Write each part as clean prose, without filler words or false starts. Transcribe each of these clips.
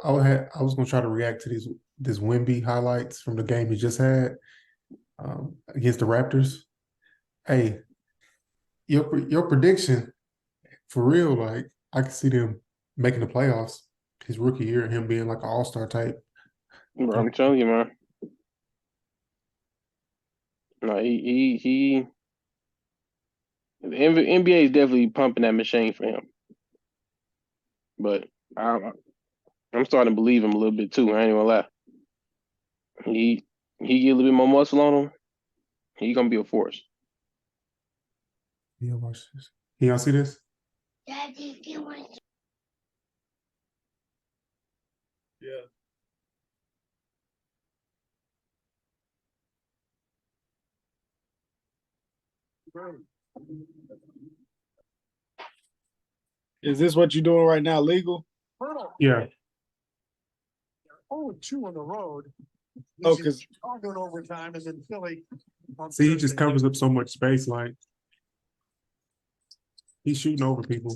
I was gonna try to react to these this Wemby highlights from the game he just had against the Raptors. Hey, your prediction for real? Like I can see them making the playoffs his rookie year and him being like an all-star type. Bro, I'm telling you, man. No, the NBA is definitely pumping that machine for him. But I, I'm starting to believe him a little bit too. I ain't gonna lie. He he get a little bit more muscle on him. He gonna be a force. Yeah, watch this. Y'all see this? Yeah. Is this what you're doing right now legal? Yeah. Oh, two on the road. Oh, because Chicago in overtime and then Philly. See, he just covers up so much space. Like he's shooting over people.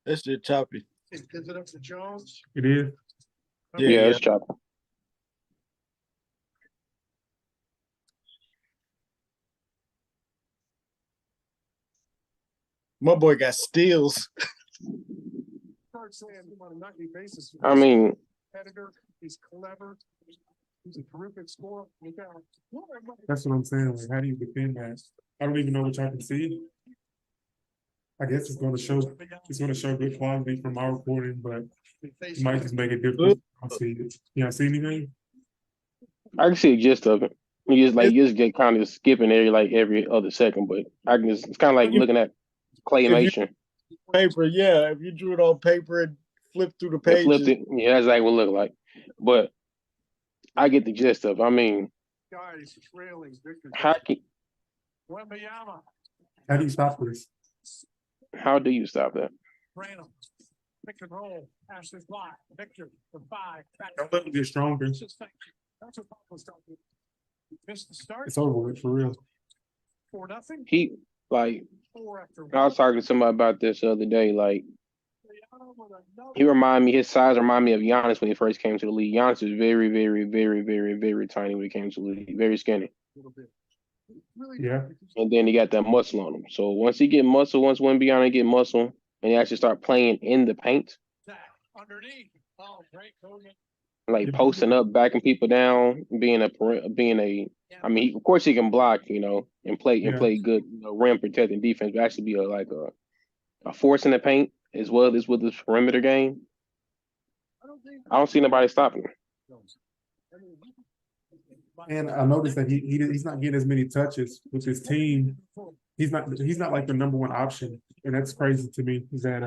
That shit choppy. Is it up to Jones? It is. Yeah, it's chopping. My boy got steals. I mean, he's clever. He's a terrific scorer. That's what I'm saying. Like, how do you defend that? I don't even know what y'all can see. I guess it's going to show good quality from our reporting, but it might just make it difficult. I don't see it. You don't see anything? I can see the gist of it. You just get kind of skipping every other second, but I can it's kind of like looking at claymation. Paper, yeah. If you drew it on paper and flipped through the And pages, flipped it, yeah, that's like what it look like. But I get the gist of it. I mean, guys trailing Victor. how do you stop this? How do you stop that? Random. Pick and roll. Pass this block. Victor for 5. Don't let him get stronger. That's what was talking. Missed the start. It's over with for real. 4-0. He like I was talking to somebody about this the other day. Like his size reminded me of Giannis when he first came to the league. Giannis is very, very, very, very, very tiny when he came to the league. Very skinny. Yeah. And then he got that muscle on him. So once Wemby get muscle and he actually start playing in the paint, like posting up, backing people down, I mean, of course he can block, and play good, rim protecting defense, but actually be a force in the paint as well as with this perimeter game. I don't see nobody stopping him. And I noticed that he's not getting as many touches with his team. He's not like the number one option, and that's crazy to me. Is that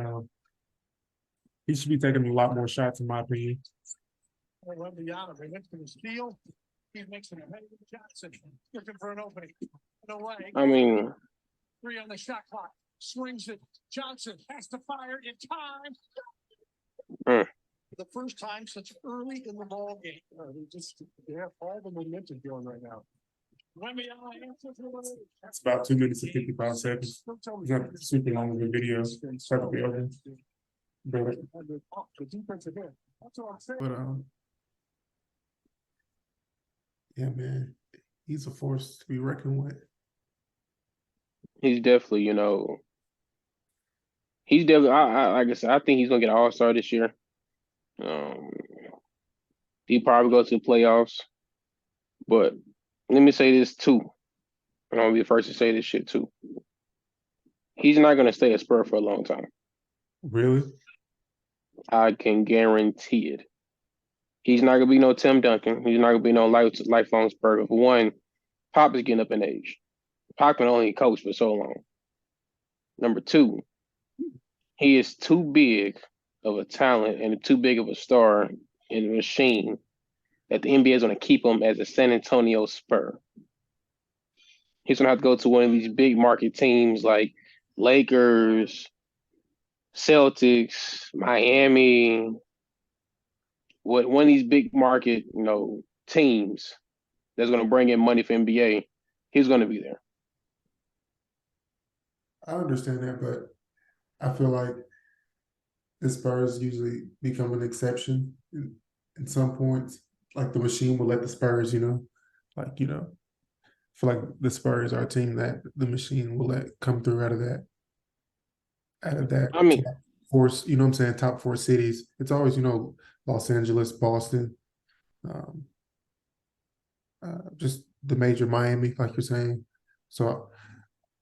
he should be taking a lot more shots, in my opinion. He's mixing it. Johnson looking for an opening. No way. I mean, 3 on the shot clock. Swings it. Johnson has to fire in time. The first time since early in the ball game. They have all the momentum going right now. It's about 2 minutes and 55 seconds. It's not super long of a video. It's probably over. But yeah, man, he's a force to be reckoned with. He's definitely, like I said, I think he's gonna get an all-star this year. He probably goes to the playoffs. But let me say this too. And I'm gonna be the first to say this shit too. He's not gonna stay a Spur for a long time. Really? I can guarantee it. He's not gonna be no Tim Duncan. He's not gonna be no lifelong Spur. For one, Pop is getting up in age. Pop can only coach for so long. Number 2, he is too big of a talent and too big of a star in the machine that the NBA is going to keep him as a San Antonio Spur. He's going to have to go to one of these big market teams like Lakers, Celtics, Miami, one of these big market, teams that's going to bring in money for NBA. He's going to be there. I understand that, but I feel like the Spurs usually become an exception in some points. Like the machine will let the Spurs, I feel like the Spurs are a team that the machine will let come through out of that I mean, top four, you know what I'm saying, top four cities. It's always, Los Angeles, Boston, um, just the major Miami, like you're saying. So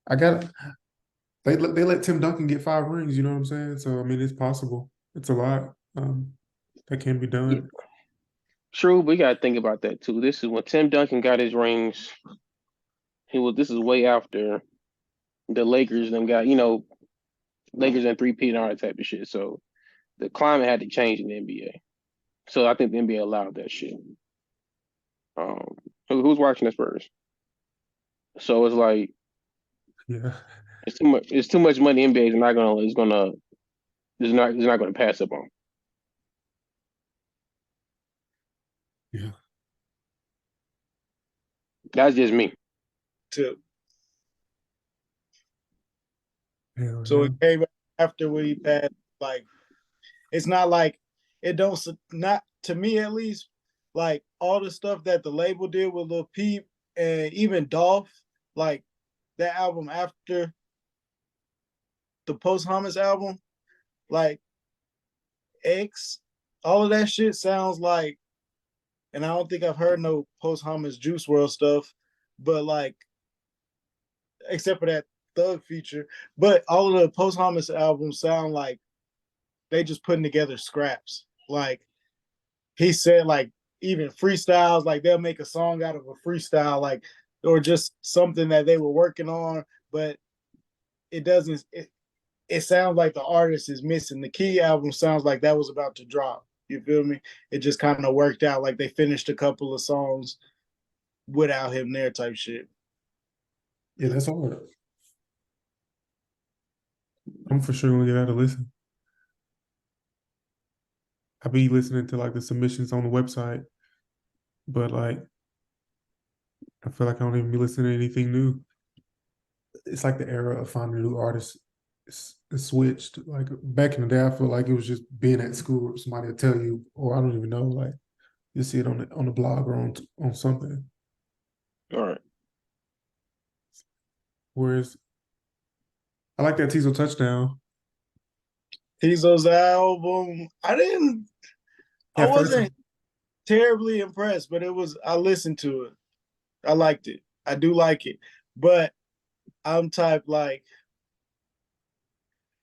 I got they let Tim Duncan get 5 rings, you know what I'm saying? So I mean it's possible. It's a lot. That can be yeah, done. true. We gotta think about that too. This is when Tim Duncan got his rings. This is way after the Lakers then got, Lakers and three-peat and all that type of shit. So the climate had to change in the NBA. So I think the NBA allowed that shit. Um, who's watching the Spurs? So it's like Yeah. it's too much. It's too much money. NBA is not gonna. Is not gonna pass up on. Yeah. That's just me. too. Hell So yeah. it came after we passed. Like, it's not like it don't not to me at least. Like all the stuff that the label did with Lil Peep and even Dolph, like that album after the posthumous album, like X, all of that shit sounds like, and I don't think I've heard no posthumous Juice World stuff, but like except for that Thug feature, but all of the posthumous albums sound like they just putting together scraps. Like he said, like even freestyles, like they'll make a song out of a freestyle, like or just something that they were working on, but it doesn't. It sounds like the artist is missing. The Key album sounds like that was about to drop. You feel me? It just kind of worked out. Like they finished a couple of songs without him there, type shit. Yeah, that's hard. I'm for sure gonna get out to listen. I be listening to like the submissions on the website, but like I feel like I don't even be listening to anything new. It's like the era of finding new artists. It's switched. Like back in the day, I feel like it was just being at school. Somebody will tell you, or I don't even know. Like you see it on the blog or on something. All right. Whereas I like that Teasel touchdown. Tizo's album, I Yeah, first wasn't terribly impressed, but I listened to it. I liked it. I do like it. But I'm type like,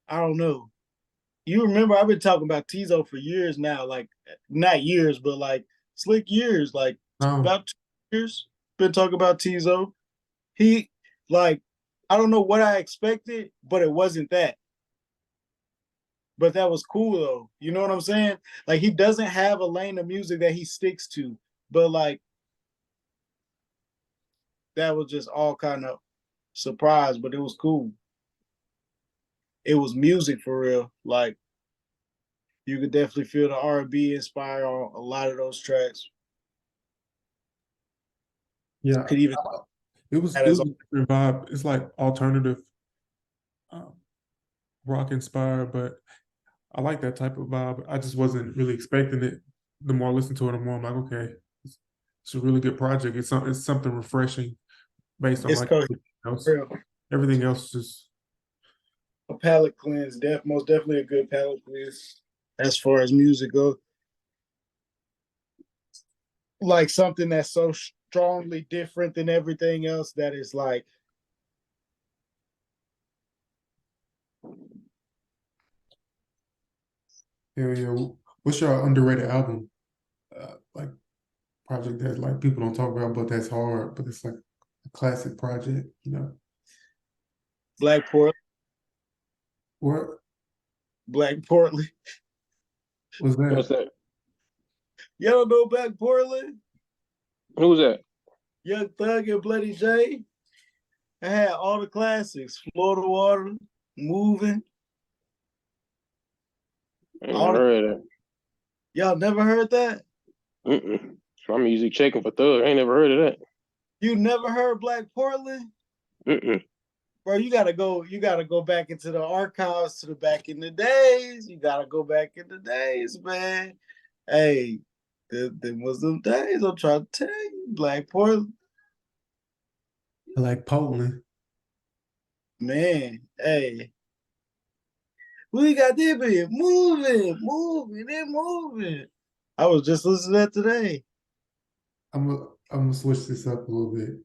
I don't know. You remember I've been talking about Tizo for years now, like not years, but like slick years, like no, about 2 years. Been talking about Tizo. He like I don't know what I expected, but it wasn't that. But that was cool though. You know what I'm saying? Like he doesn't have a lane of music that he sticks to, but like that was just all kind of surprise, but it was cool. It was music for real. Like you could definitely feel the R&B inspired on a lot of those tracks. yeah, Could even it was a different vibe. It's like alternative, um, rock inspired, but I like that type of vibe. I just wasn't really expecting it. The more I listen to it, the more I'm like, okay, it's a really good project. It's something refreshing based on it's like coherent. Real. everything else. Just A palette cleanse, most definitely a good palette cleanse as far as music goes. Like something that's so strongly different than everything else that is like yeah. What's your underrated album? Like project that like people don't talk about, but that's hard, but it's like a classic project. Black Port, What Black Portland. was What's that? that? Y'all don't know Black Portland? Who's that? Young Thug and Bloody J. I had all the classics. Florida Water, Moving. I ain't All never the, heard of y'all never heard that? that. My music checking for Thug. I ain't never heard of that. You never heard Black Portland? Mm-mm. bro, you gotta go back into the archives to the back in the days. You gotta go back in the days, man. Hey, them was them days. I'm trying to tell you, Black Portland, Like Poland. man. Hey, we got this bit moving, and moving. I was just listening to that today. I'm gonna switch this up a little bit.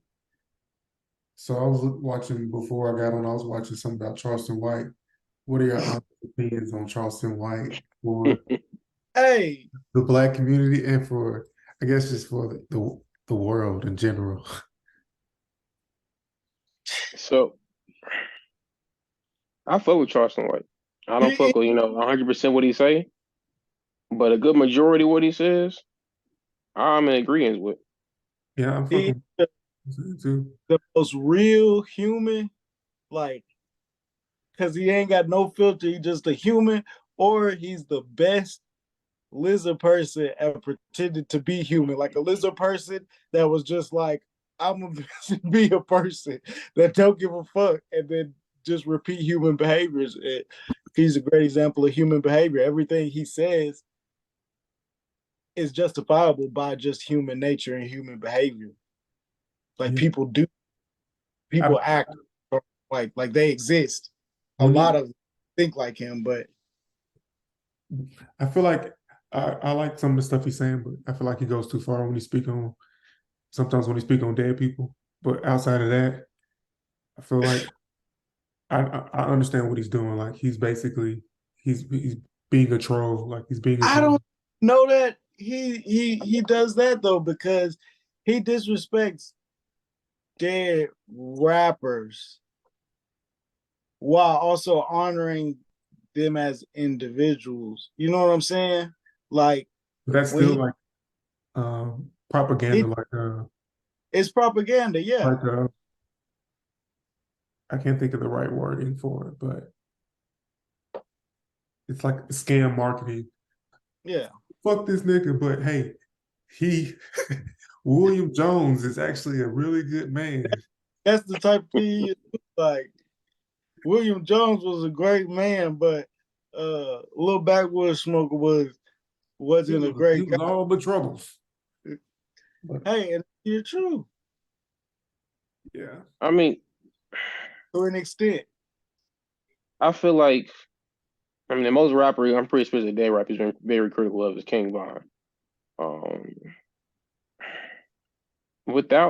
So I was watching before I got on. I was watching something about Charleston White. What are your honest opinions on Charleston White for Hey, the Black community and for, I guess, just for the world in general? So I fuck with Charleston White. I don't fuck with 100% what he say, but a good majority of what he says, I'm in agreement with. Yeah, I'm he fucking too. the most real human, like, because he ain't got no filter. He's just a human, or he's the best lizard person ever pretended to be human. Like a lizard person that was just like, I'm gonna be a person that don't give a fuck and then just repeat human behaviors. He's a great example of human behavior. Everything he says is justifiable by just human nature and human behavior. Like Yeah. people act like they exist. A lot of think like him, but I feel like I like some of the stuff he's saying, but I feel like he goes too far when he speak on sometimes when he speak on dead people. But outside of that, I feel like I understand what he's doing. Like he's basically he's being a troll. Like he's being a I troll. don't know that he does that though, because he disrespects dead rappers while also honoring them as individuals. You know what I'm saying? Like, But that's when still like propaganda. it's propaganda, yeah. Like I can't think of the right wording for it, but it's like scam marketing. Yeah. Fuck this nigga, but hey, he William Jones is actually a really good man. That's the type of thing like. William Jones was a great man, but Little Backwoods Smoker wasn't a He great was guy. all the troubles. Hey, and you're true Yeah. I mean, to an extent. I feel like, the most rappers, I'm pretty sure the dead rappers been very critical of is King Von. Let's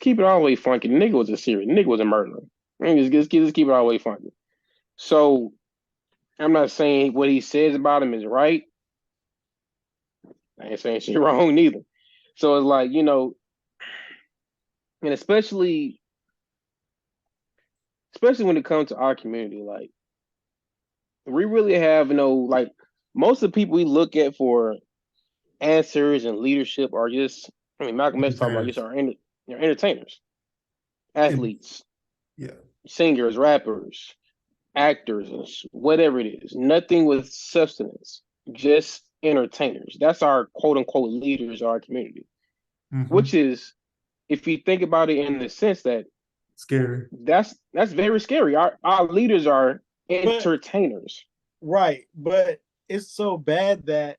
keep it all the way funky. The nigga was a serious, nigga was a murderer. Just keep it all the way funky. So I'm not saying what he says about him is right. I ain't saying shit wrong neither. So it's like, and especially when it comes to our community, like we really have like most of the people we look at for answers and leadership are just, Malcolm X talked about just our entertainers, athletes, Yeah. singers, rappers, actors, whatever it is. Nothing with substance, just entertainers. That's our quote unquote leaders of our community, which is, if you think about it in the sense that scary. That's very scary. Our leaders are entertainers. Right. But it's so bad that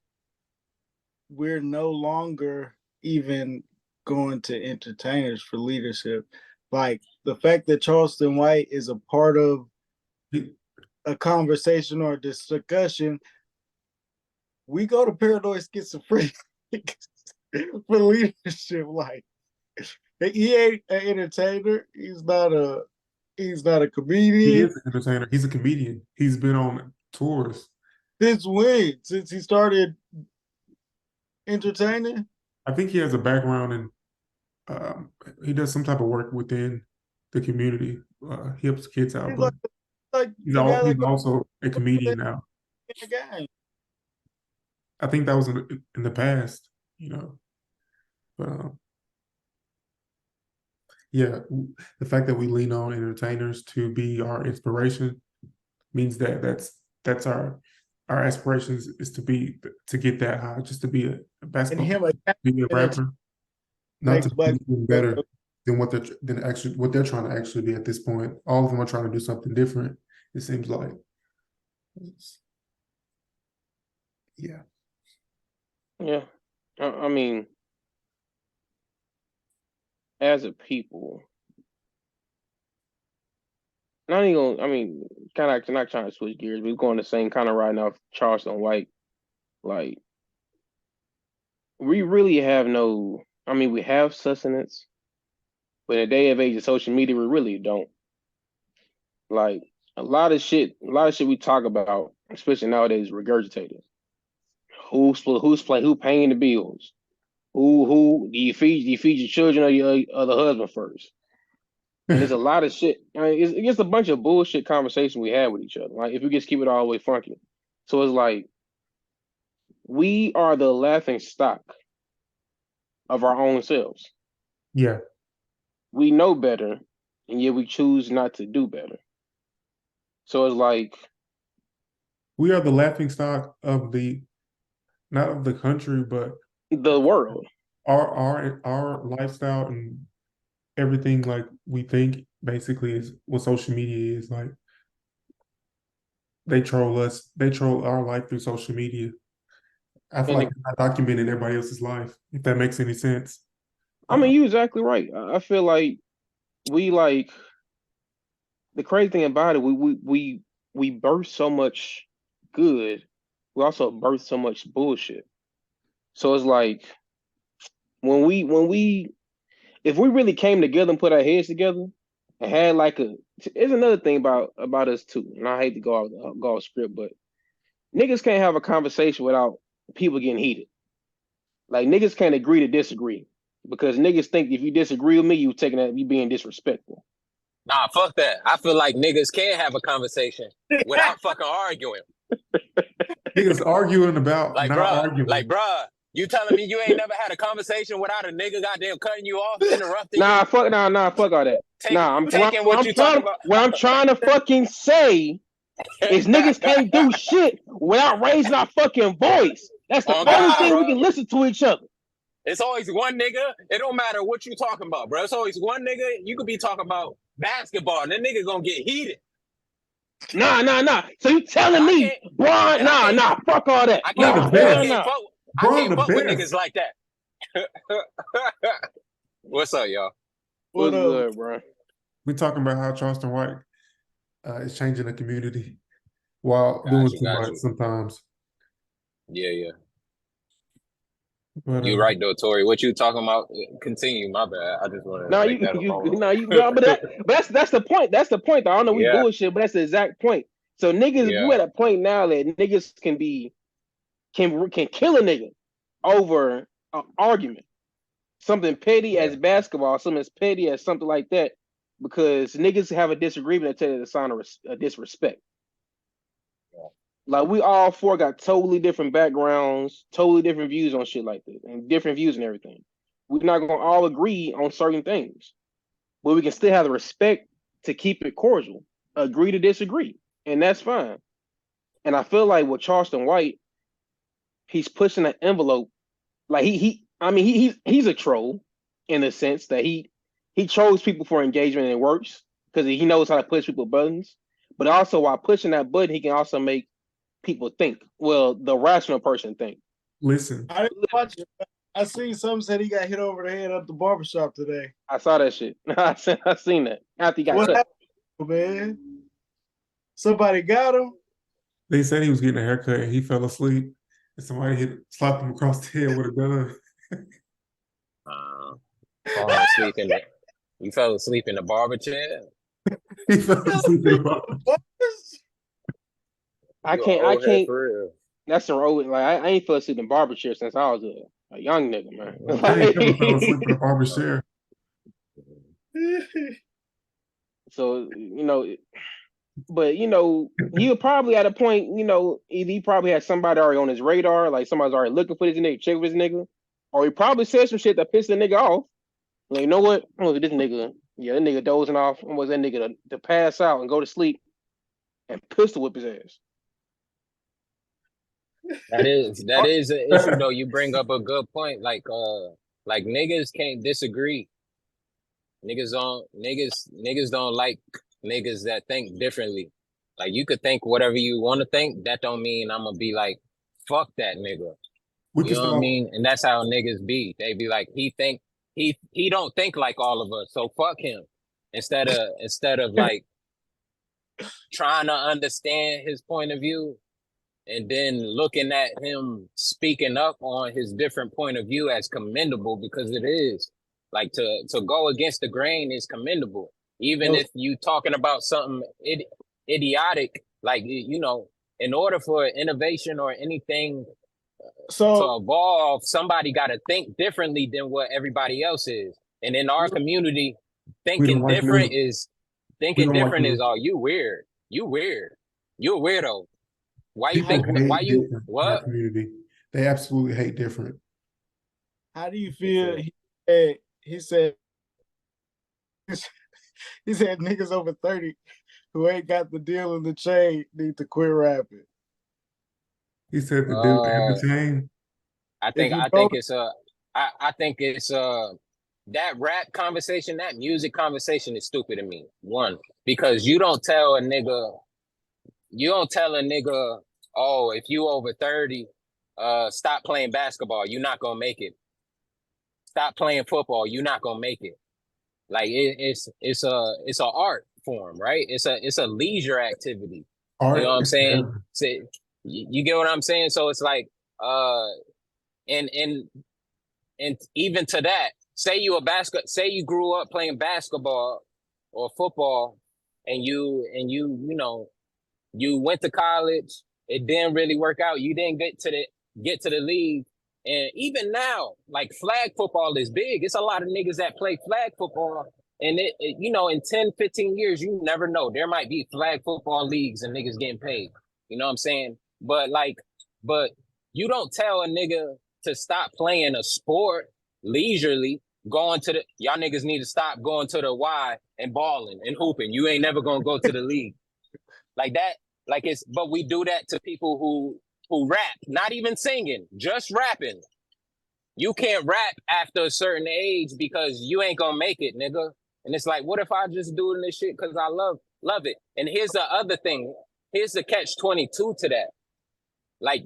we're no longer even going to entertainers for leadership. Like the fact that Charleston White is a part of a conversation or a discussion, we go to paranoid schizophrenic for leadership. Like, he ain't an entertainer. He's not a comedian. He is an entertainer. He's a comedian. He's been on tours. Since when? Since he started entertaining? I think he has a background in he does some type of work within the community. He helps kids out, but he's also a comedian now. I think that was in the past, but yeah, the fact that we lean on entertainers to be our inspiration means that that's our aspirations is to get that high, just to be a basketball, be a rapper, not to be better. than what they're trying to actually be at this point. All of them are trying to do something different. It seems like, yeah. Yeah. I mean, as a people, not even gonna, I mean, kind of not trying to switch gears, we're going the same kind of right now. Charleston White, like, we really have no. I mean, we have sustenance, but in the day of age of social media, we really don't. Like a lot of shit we talk about, especially nowadays, regurgitated. Who's playing? Who paying the bills? Who do you feed? Do you feed your children or the husband first? And there's a lot of shit. I mean, it's just a bunch of bullshit conversation we had with each other. Like if we just keep it all the way funky. So it's like we are the laughing stock of our own selves. Yeah. We know better, and yet we choose not to do better. So it's like we are the laughing stock of not of the country, but the world. Our lifestyle and everything like we think basically is what social media is like. They troll us. They troll our life through social media. I feel like they're not documenting everybody else's life, if that makes any sense. I mean, you're exactly right. I feel like we like the crazy thing about it. We birth so much good. We also birth so much bullshit. So it's like when we if we really came together and put our heads together and had like there's another thing about us too, and I hate to go off script, but niggas can't have a conversation without people getting heated. Like niggas can't agree to disagree because niggas think if you disagree with me, you being disrespectful. Nah, fuck that. I feel like niggas can have a conversation without fucking arguing. Niggas arguing about like, not arguing. Like, bruh, you telling me you ain't never had a conversation without a nigga goddamn cutting you off, interrupting you? Fuck all that. What I'm trying to fucking say is niggas can't do shit without raising our fucking voice. That's the only thing we can listen to each other. It's always one nigga. It don't matter what you talking about, bro. It's always one nigga. You could be talking about basketball, and that nigga gonna get heated. Nah. So you telling me, Bron? Fuck all that. I can't fuck with niggas like that. What's up, y'all? What's good, bro? We talking about how Charleston White is changing the community while doing too much sometimes. Yeah. But, you're right though, Tori. What you talking about? Continue. My bad. I just want to. But that's the point. That's the point. I don't know we bullshit, but that's the exact point. So niggas, you at a point now that niggas can kill a nigga over an argument, something petty as basketball, something as petty as something like that, because niggas have a disagreement until it's a sign of disrespect. Like we all four got totally different backgrounds, totally different views on shit like that, and different views and everything. We're not gonna all agree on certain things, but we can still have the respect to keep it cordial, agree to disagree, and that's fine. And I feel like with Charleston White, he's pushing an envelope. Like he's a troll in the sense that he trolls people for engagement and it works because he knows how to push people buttons. But also while pushing that button, he can also make people think. Well, the rational person think. Listen, I didn't watch it. I seen some said he got hit over the head at the barbershop today. I saw that shit. I seen that after he got cut. Happened, man? Somebody got him. They said he was getting a haircut and he fell asleep, and somebody slapped him across the head with a gun. You fell asleep in the barber chair. He fell asleep in the barber. I can't. That's the road. Like I ain't fell asleep in barber chair since I was a young nigga, man. I ain't never fell asleep in a barber chair. So but he'll probably at a point, either he probably has somebody already on his radar, like somebody's already looking for this nigga, check with this nigga, or he probably said some shit that pissed the nigga off. Like, you know what? I'm gonna get this nigga. Yeah, that nigga dozing off. I want that nigga to pass out and go to sleep and pistol whip his ass. That is an issue though. You bring up a good point. Like niggas can't disagree Niggas don't like niggas that think differently. Like you could think whatever you want to think. That don't mean I'm gonna be like, fuck that nigga. We You can know what I start. mean? And that's how niggas be. They be like, he don't think like all of us, so fuck him. Instead of like trying to understand his point of view and then looking at him speaking up on his different point of view as commendable, because it is. Like to go against the grain is commendable. Even Well, if you talking about something idiotic, like in order for innovation or anything to so evolve, somebody got to think differently than what everybody else is. And in our community, We don't thinking like different them. is We thinking don't like different is them. oh, you weird. You weird. You a weirdo. Why you People think why hate you different in our what? community. They absolutely hate different. how do you feel? He said he said niggas over 30 who ain't got the deal in the chain need to quit rapping. He said the dude have Uh the chain. I If think you I go think it's I think it's that rap conversation, that music conversation is stupid to me. One, because you don't tell a nigga, oh, if you over 30, stop playing basketball, you're not gonna make it. Stop playing football, you're not gonna make it. Like it's a art form, right? It's a leisure activity. You know Art what I'm is saying? forever. So, you get what I'm saying? So it's like and and even to that, say you grew up playing basketball or football, and you went to college, it didn't really work out. You didn't get to the league. And even now, like flag football is big. It's a lot of niggas that play flag football. And in 10, 15 years, you never know. There might be flag football leagues and niggas getting paid. You know what I'm saying? But you don't tell a nigga to stop playing a sport leisurely, y'all niggas need to stop going to the Y and balling and hooping. You ain't never gonna go to the league. Like that, but we do that to people who rap, not even singing, just rapping. You can't rap after a certain age because you ain't gonna make it, nigga. And it's like, what if I just doing this shit because I love it? And here's the other thing. Here's the catch-22 to that. Like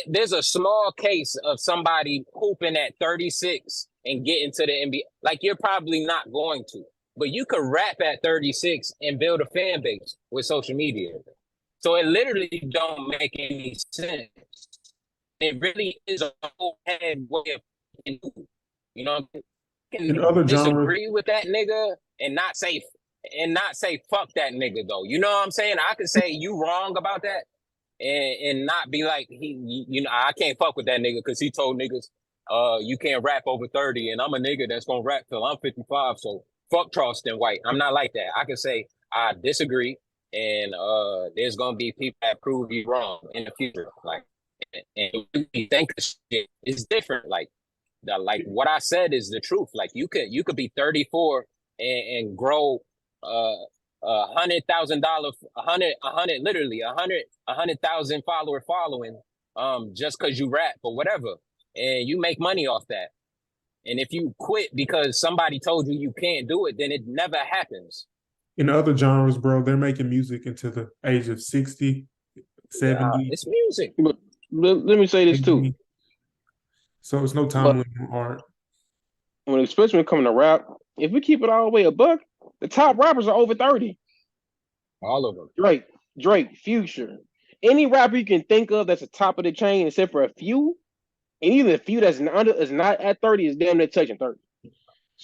there's a small case of somebody hooping at 36 and getting to the NBA. Like you're probably not going to, but you could rap at 36 and build a fan base with social media. So it literally don't make any sense. It really is a whole head way of thinking. You know, I In can other genres, disagree with that nigga and not say fuck that nigga though. You know what I'm saying? I could say you wrong about that and not be like I can't fuck with that nigga because he told niggas you can't rap over 30 and I'm a nigga that's gonna rap till I'm 55, so fuck Charleston White. I'm not like that. I can say I disagree and there's gonna be people that prove you wrong in the future. Like and you think this shit is different. Like what I said is the truth. Like you could be 34 and grow $100,000, literally a hundred thousand following, just because you rap or whatever, and you make money off that. And if you quit because somebody told you can't do it, then it never happens. in other genres, bro, they're making music into the age of 60, 70, It's music. But let me say this too. 80. So it's no time But limit on art. especially when it comes to rap, if we keep it all the way a buck, the top rappers are over 30. All of them. Drake, Future. Any rapper you can think of that's the top of the chain, except for a few, and even a few that's not at 30 is damn near touching 30.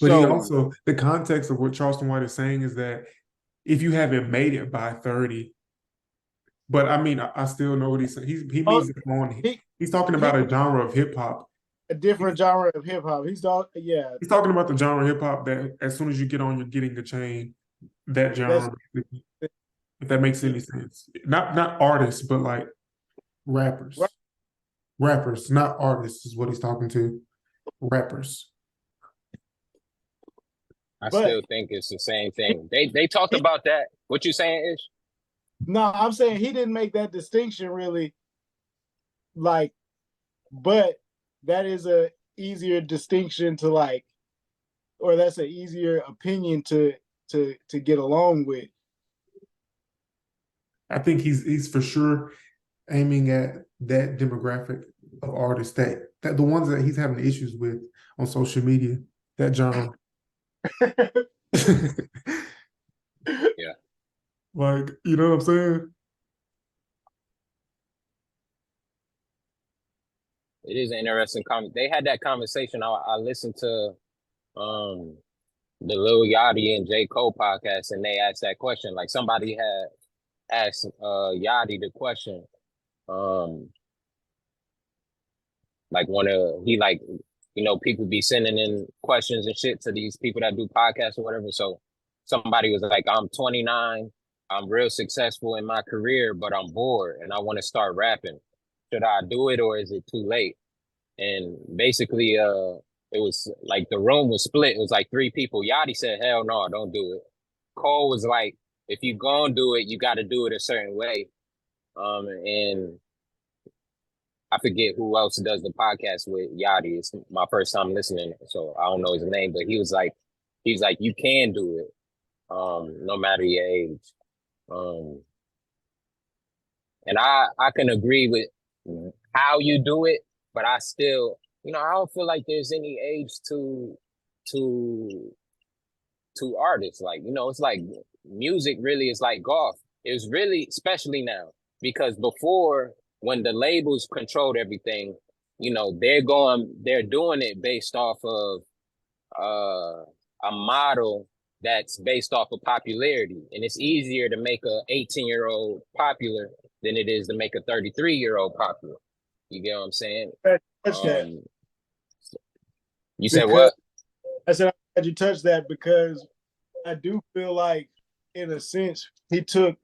But he So also, the context of what Charleston White is saying is that if you haven't made it by 30, but I mean, I still know what he's saying. He Oh, means it on. he, He's talking he about a genre of hip hop. a different genre of hip hop. He's He's talking about the genre of hip hop that as soon as you get on, you're getting the chain. That genre, if that makes any sense. Not artists, but like rappers. Right. Rappers, not artists, is what he's talking to. Rappers. I But- still think it's the same thing. They talked about that. What you saying, Ish? No, I'm saying he didn't make that distinction really. Like, but that is a easier distinction to like or that's an easier opinion to get along with. I think he's for sure aiming at that demographic of artists that the ones that he's having issues with on social media, that genre. Yeah. Like, you know what I'm saying? It is an interesting comment. They had that conversation. I listened to the Lil Yachty and J. Cole podcast, and they asked that question. Like somebody had asked Yachty the question. Like people be sending in questions and shit to these people that do podcasts or whatever. So somebody was like, I'm 29, I'm real successful in my career, but I'm bored and I want to start rapping. Should I do it or is it too late? And basically, it was like the room was split. It was like 3 people. Yachty said, hell no, don't do it. Cole was like, if you gonna do it, you got to do it a certain way. And I forget who else does the podcast with Yachty. It's my first time listening, so I don't know his name, but he was like, you can do it, no matter your age. And I can agree with how you do it, but I still, I don't feel like there's any age to artists. Like, it's like music really is like golf. It's really, especially now, because before, when the labels controlled everything, they're doing it based off of a model that's based off of popularity. And it's easier to make a 18-year-old popular than it is to make a 33-year-old popular. You get what I'm saying? You said what? I said, I'm glad you touched that, because I do feel like, in a sense, he took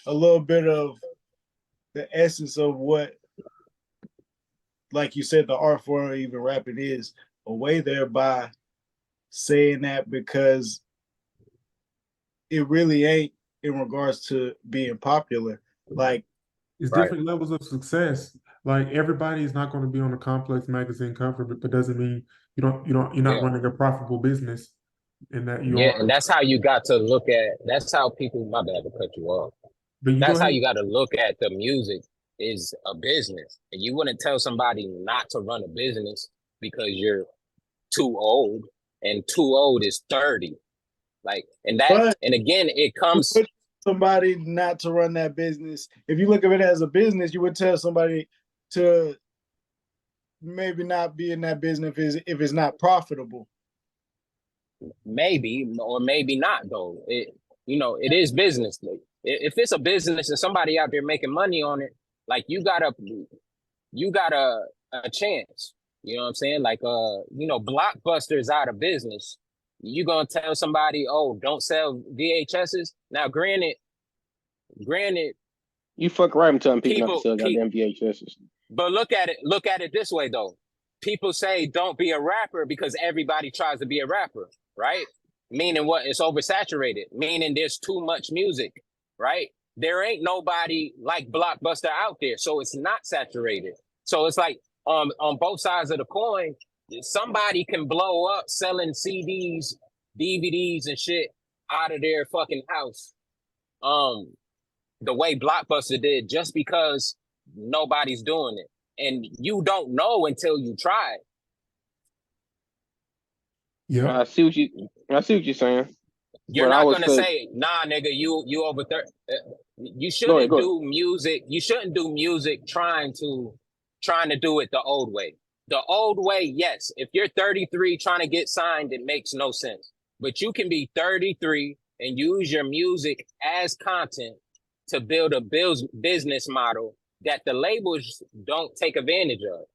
a little bit of the essence of what, like you said, the art form, even rapping, is away there by saying that, because it really ain't in regards to being popular. Like, it's different levels of success. Like, everybody is not going to be on a Complex magazine cover, but that doesn't mean you're not running a profitable business. In that you are. And that's how you got to look at. That's how people. My bad to cut you off. But that's how you got to look at the music is a business, and you wouldn't tell somebody not to run a business because you're too old, and too old is 30. Like, and again, it comes. Somebody not to run that business. If you look at it as a business, you would tell somebody to maybe not be in that business if it's not profitable. Maybe or maybe not, though. It is business. If it's a business and somebody out there making money on it, like, you got a chance. You know what I'm saying? Like, Blockbuster's out of business. You gonna tell somebody, oh, don't sell VHSs? Now, granted, you fuck right. I'm telling people not to sell goddamn VHSs. But look at it this way, though. People say don't be a rapper because everybody tries to be a rapper, right? Meaning what? It's oversaturated. Meaning there's too much music, right? There ain't nobody like Blockbuster out there, so it's not saturated. So it's like on both sides of the coin, somebody can blow up selling CDs, DVDs, and shit out of their fucking house, the way Blockbuster did, just because nobody's doing it. And you don't know until you try it. Yeah, I see what you're saying. You're not gonna say, nah, nigga, you over 30. You shouldn't do music. You shouldn't do music trying to do it the old way. The old way, yes. If you're 33 trying to get signed, it makes no sense. But you can be 33 and use your music as content to build a business model that the labels don't take advantage of,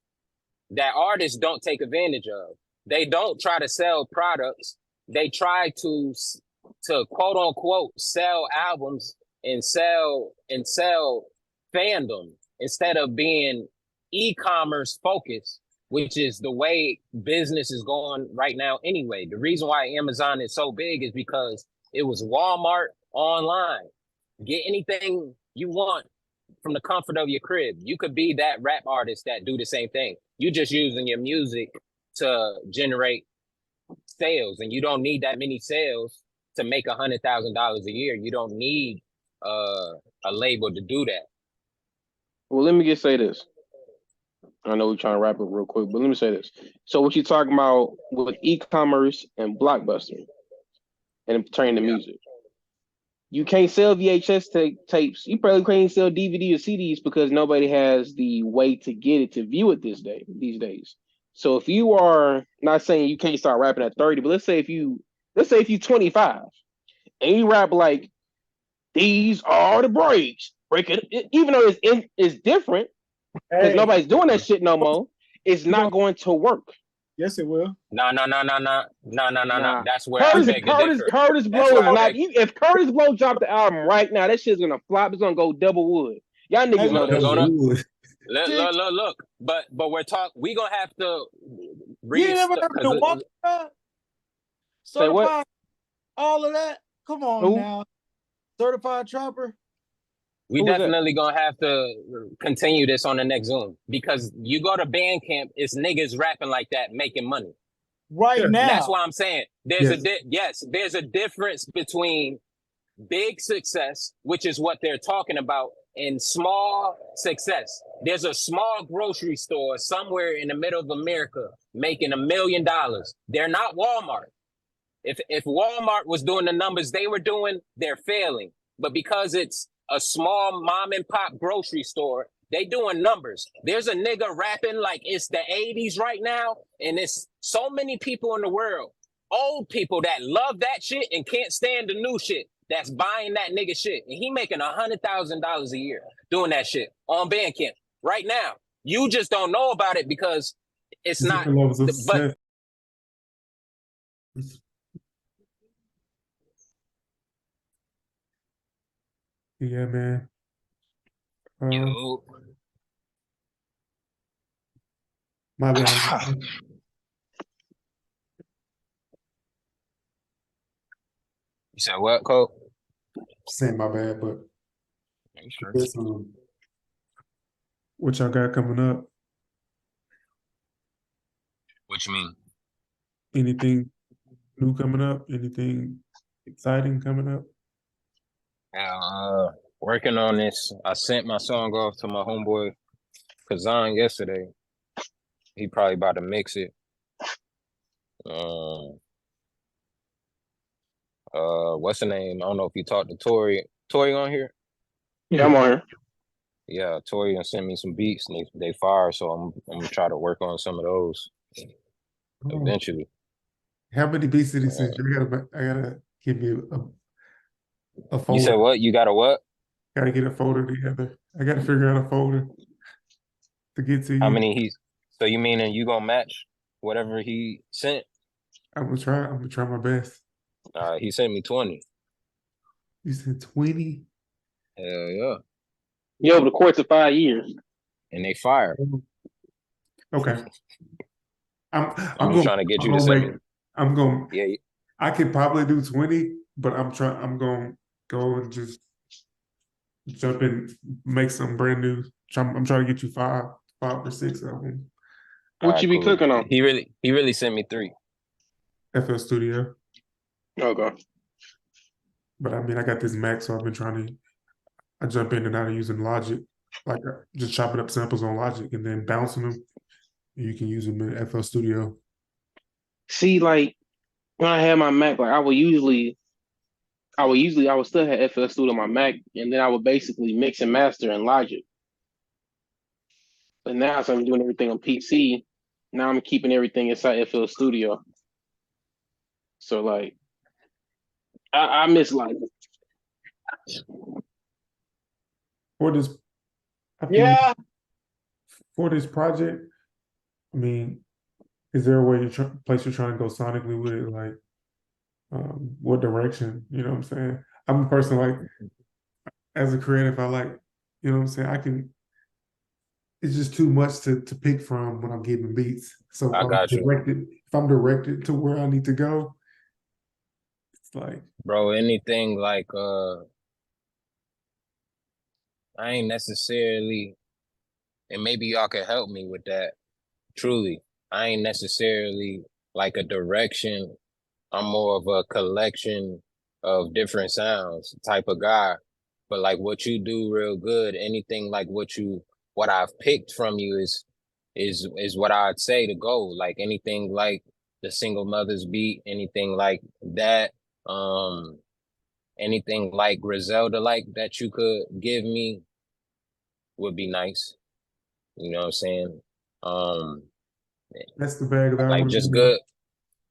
that artists don't take advantage of. They don't try to sell products. They try to quote unquote sell albums and sell fandom instead of being e-commerce focused, which is the way business is going right now anyway. The reason why Amazon is so big is because it was Walmart online. Get anything you want from the comfort of your crib. You could be that rap artist that do the same thing. You just using your music to generate sales, and you don't need that many sales to make $100,000 a year. You don't need a label to do that. Well, let me just say this. I know we're trying to wrap up real quick, but let me say this. So what you're talking about with e-commerce and Blockbuster and turning to music. You can't sell VHS tapes. You probably can't sell DVD or CDs because nobody has the way to get it to view it these days. So if you are not saying you can't start rapping at 30, but let's say if you 25 and you rap like these are the breaks, break it, even though it's different because Hey, nobody's doing that shit no more, it's not going to work. yes, it will. No. Nah. That's where I beg to differ. Curtis That's Blow why is I not. beg. If Curtis Blow dropped the album right now, that shit's gonna flop. It's gonna go double wood. Y'all niggas Hey, know that Go shit. to look. But we gonna have to You ain't read never heard the because walk Say what? certified, all of that. Come on Who? now, certified trapper. we Who was that? definitely gonna have to continue this on the next Zoom because you go to Bandcamp, it's niggas rapping like that making money. Right Yeah. now. That's why I'm saying there's Yes. there's a difference between big success, which is what they're talking about, and small success. There's a small grocery store somewhere in the middle of America making $1 million. They're not Walmart. If Walmart was doing the numbers they were doing, they're failing. But because it's a small mom and pop grocery store, they doing numbers. There's a nigga rapping like it's the 80s right now, and it's so many people in the world, old people that love that shit and can't stand the new shit that's buying that nigga shit. And he making $100,000 a year doing that shit on Bandcamp right now. You just don't know about it because it's not, Different levels of but success. Yeah, man. you, My bad. you said what, Cole? Saying my bad, but Sure. this, what y'all got coming up? What you mean? Anything new coming up? Anything exciting coming up? Working on this. I sent my song off to my homeboy Kazan yesterday. He probably about to mix it. What's the name? I don't know if you talked to Tori. Tori on here? Yeah, I'm on here. Yeah, Tori and sent me some beats and they fire, so I'm gonna try to work on some of those eventually. How many beats did he send you? I gotta give you a folder. You said what? You got a what? Gotta get a folder together. I gotta figure out a folder to get to you. How many so you meaning you gonna match whatever he sent? I'm gonna try my best. He sent me 20. You said 20? Hell yeah. You over the course of 5 years. And they fire. Okay. I'm just trying to get you to send me. I'm going. Yeah. I could probably do 20, but I'm going to go and just jump in, make some brand new. I'm trying to get you five or six of them. What you be cooking on? He really sent me 3. FL Studio. Okay. But I mean, I got this Mac, so I've been trying to. I jump in and out of using Logic, like just chopping up samples on Logic and then bouncing them. You can use them in FL Studio. See, like when I had my Mac, like I would still have FL Studio on my Mac, and then I would basically mix and master in Logic. But now, so I'm doing everything on PC. Now I'm keeping everything inside FL Studio. So like, I miss Logic. For this, Yeah. For this project, I mean, is there a way place you're trying to go sonically with it? Like, what direction? You know what I'm saying? I'm a person like, as a creative, I like, you know what I'm saying? It's just too much to pick from when I'm giving beats. So I got you. If I'm directed to where I need to go, it's like, bro, anything like I ain't necessarily, and maybe y'all can help me with that. Truly, I ain't necessarily like a direction. I'm more of a collection of different sounds type of guy. But like what you do real good, anything like what I've picked from you is what I'd say to go. Like anything like the Single Mothers beat, anything like that, anything like Griselda like that you could give me would be nice. You know what I'm saying? Um, That's the bag that I like want to just do.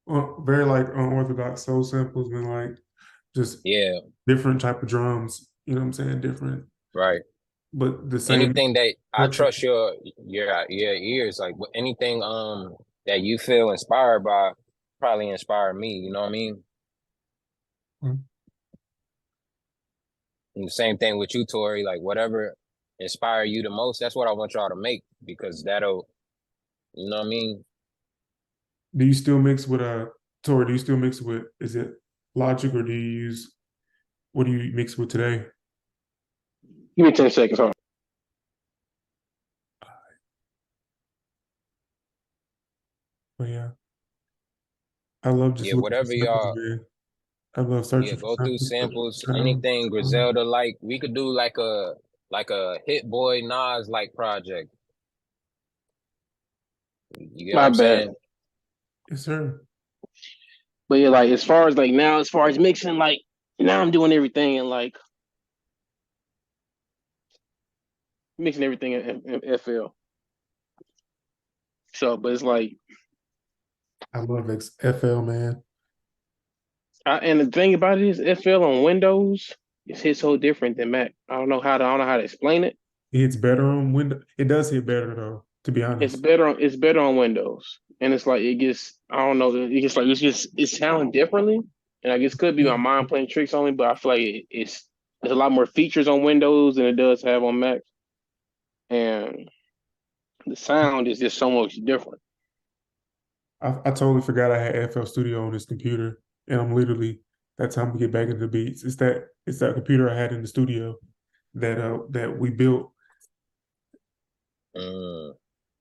good. Very like unorthodox soul samples and like just Yeah, different type of drums. You know what I'm saying? Different, right. but the same Anything that I structure. trust your ears, like anything that you feel inspired by probably inspire me, you know what I mean? Mm. And the same thing with you, Tori, like whatever inspire you the most, that's what I want y'all to make because that'll, you know what I mean? Do you still mix with Tori? Do you still mix with? Is it Logic or do you use? What do you mix with today? Give me 10 seconds. Hold on. But yeah, I love just Yeah, looking for whatever samples, y'all, man. I love yeah, searching for go through samples. samples, Sounds. anything Griselda like. We could do like a Hit Boy Nas like project. You get what My I'm bad. saying? Yes, sir. But yeah, like as far as like now, as far as mixing, like now I'm doing everything and like mixing everything in FL. So, but it's like, I love FL, man. and the thing about it is FL on Windows is hit so different than Mac. I don't know how to explain it. It hits better on window. It does hit better though, to be honest. It's better on Windows, and it's like it gets I don't know it gets like it's sounding differently, and I guess could be my mind playing tricks on me, but I feel like it's there's a lot more features on Windows than it does have on Mac, and the sound is just so much different. I totally forgot I had FL Studio on this computer, and I'm literally that's how I'm gonna get back into the beats. It's that computer I had in the studio that we built. Mm.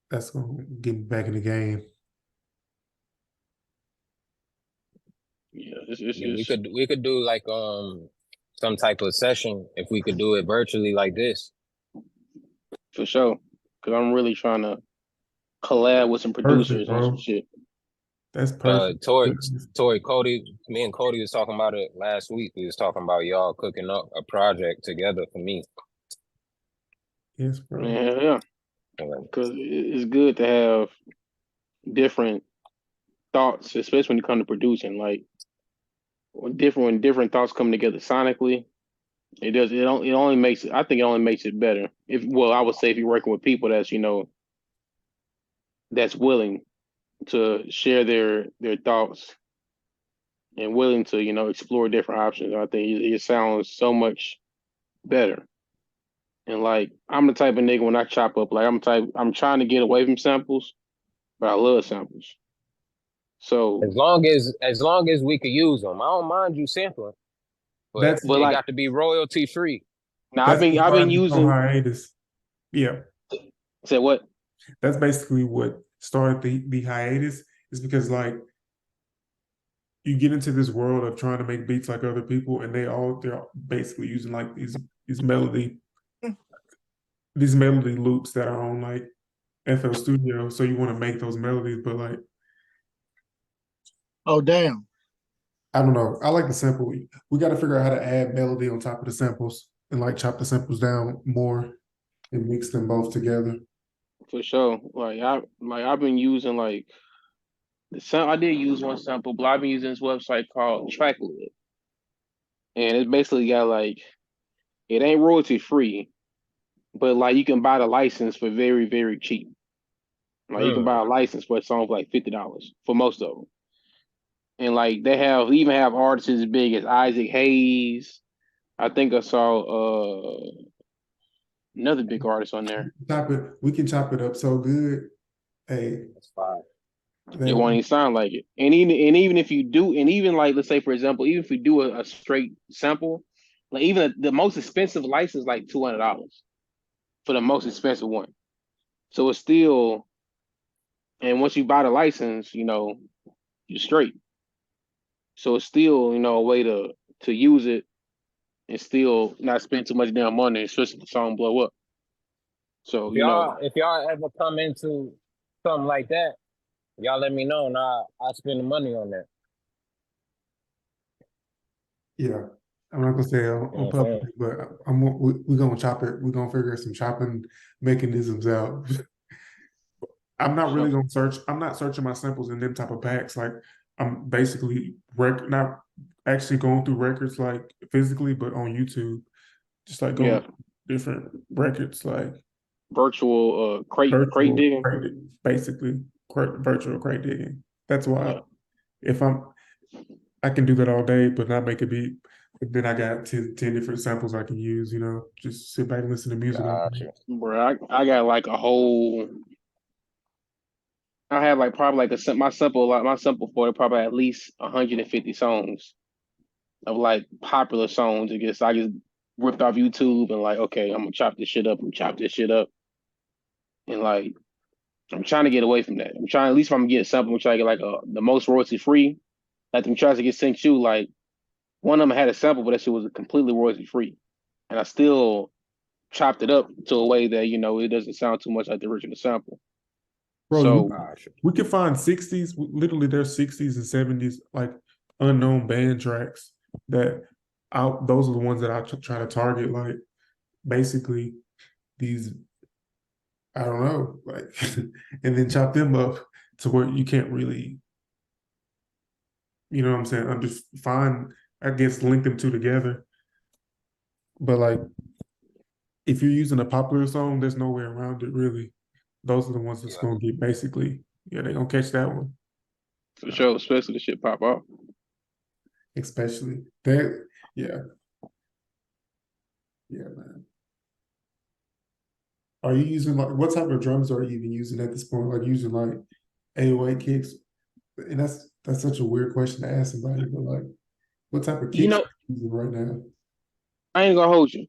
That's gonna get me back in the game. Yeah, Yeah, we could do like some type of session if we could do it virtually like this. for sure. Because I'm really trying to collab with some Perfect, producers on some bro. shit. That's perfect. Tori, Cody, me and Cody was talking about it last week. We was talking about y'all cooking up a project together for me. Yes, bro. Yeah, because it's good to have different thoughts, especially when you come to producing. Like when different thoughts come together sonically, it only makes it. I think it only makes it better. If well, I would say if you're working with people that's that's willing to share their thoughts and willing to explore different options. I think it sounds so much better. And like I'm the type of nigga when I chop up, like I'm trying to get away from samples, but I love samples. So, As long as we could use them, I don't mind you sampling, but That's but it like got to be royalty free. now that's I've why been it's on using hiatus. Yeah, say what? that's basically what started the hiatus. Is because like you get into this world of trying to make beats like other people, and they're basically using like these melody these melody loops that are on like FL Studio. So you want to make those melodies, but like Oh damn. I don't know. I like the sample. We got to figure out how to add melody on top of the samples and like chop the samples down more and mix them both together. For sure. I've been using like I did use one sample, but I've been using this website called Tracklib. And it's basically got like it ain't royalty free, but like you can buy the license for very, very cheap. Like you can buy a license for a song for like $50 for most of them. And like they even have artists as big as Isaac Hayes. I think I saw another big artist on there. We can chop it up so good. Hey, That's fine. It won't even sound like it. And even if you do, and even like let's say for example, even if we do a straight sample, like even the most expensive license like $200 for the most expensive one. So it's still, and once you buy the license, you're straight. So it's still, a way to use it and still not spend too much damn money, especially if the song blow up. So, If y'all ever come into something like that, y'all let me know and I'll spend the money on that. Yeah, I'm not gonna say on public, but we're gonna chop it. We're gonna figure some chopping mechanisms out. I'm not really gonna search. I'm not searching my samples in them type of packs. Like I'm basically not actually going through records like physically, but on YouTube, just like going through different records, like virtual crate digging. Basically, virtual crate digging. That's why I can do that all day, but not make a beat. But then I got 10 different samples I can use. Just sit back and listen to music. Gotcha. Bro, I got like a whole. I have like probably like my sample for it probably at least 150 songs of like popular songs. I just ripped off YouTube and like, okay, I'm gonna chop this shit up. And like I'm trying to get away from that. I'm trying, at least if I'm getting something, I'm trying to get like the most royalty free. Like I'm trying to get sent you like one of them had a sample, but that shit was completely royalty free, and I still chopped it up to a way that it doesn't sound too much like the original sample. Bro, So we can find 60s. Literally, there's 60s and 70s like unknown band tracks that those are the ones that I try to target. Like basically these, I don't know, like, and then chop them up to where you can't really, you know what I'm saying, I guess link them two together. But like, if you're using a popular song, there's no way around it really. Those are the ones that's gonna get basically, they're gonna catch that one. For sure, especially the shit pop off. Especially that, yeah, man. Are you using what type of drums are you even using at this point? Like using like 808 kicks? And that's such a weird question to ask somebody, but like, what type of kicks are you using right now? I ain't gonna hold you.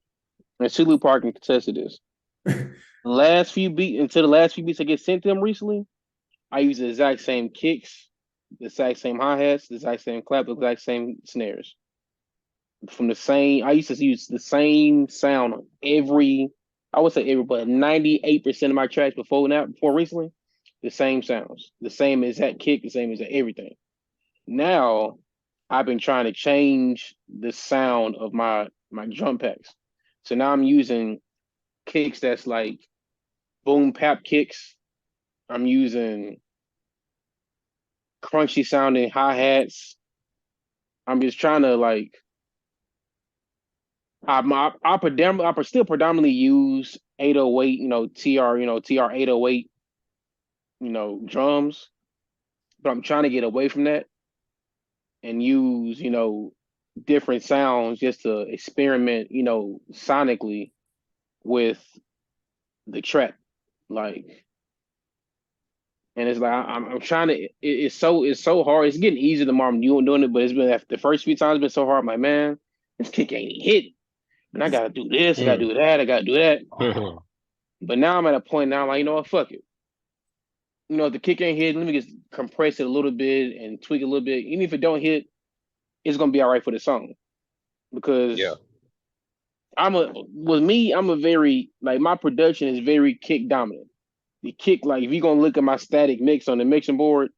And Sulu Park can contest to this. Until the last few beats I get sent to them recently, I use the exact same kicks, the exact same hi-hats, the exact same clap, the exact same snares. I used to use the same sound on I would say but 98% of my tracks before recently, the same sounds, the same exact kick, the same exact everything. Now, I've been trying to change the sound of my drum packs. So now I'm using kicks that's like boom pap kicks. I'm using crunchy sounding hi-hats. I'm just trying to like I still predominantly use 808, TR 808, drums, but I'm trying to get away from that and use, different sounds just to experiment, sonically with the track. Like, and it's like I'm trying to. It's so hard. It's getting easier the more I'm doing it, but it's been the first few times it's been so hard. I'm like, man, this kick ain't hit. And I gotta do this, I gotta do that, I gotta do that. But now I'm at a point now, like, what, fuck it. If the kick ain't hit, let me just compress it a little bit and tweak it a little bit. Even if it don't hit, it's gonna be all right for the song. Because I'm a very, like, my production is very kick dominant. The kick, like, if you're gonna look at my static mix on the mixing board,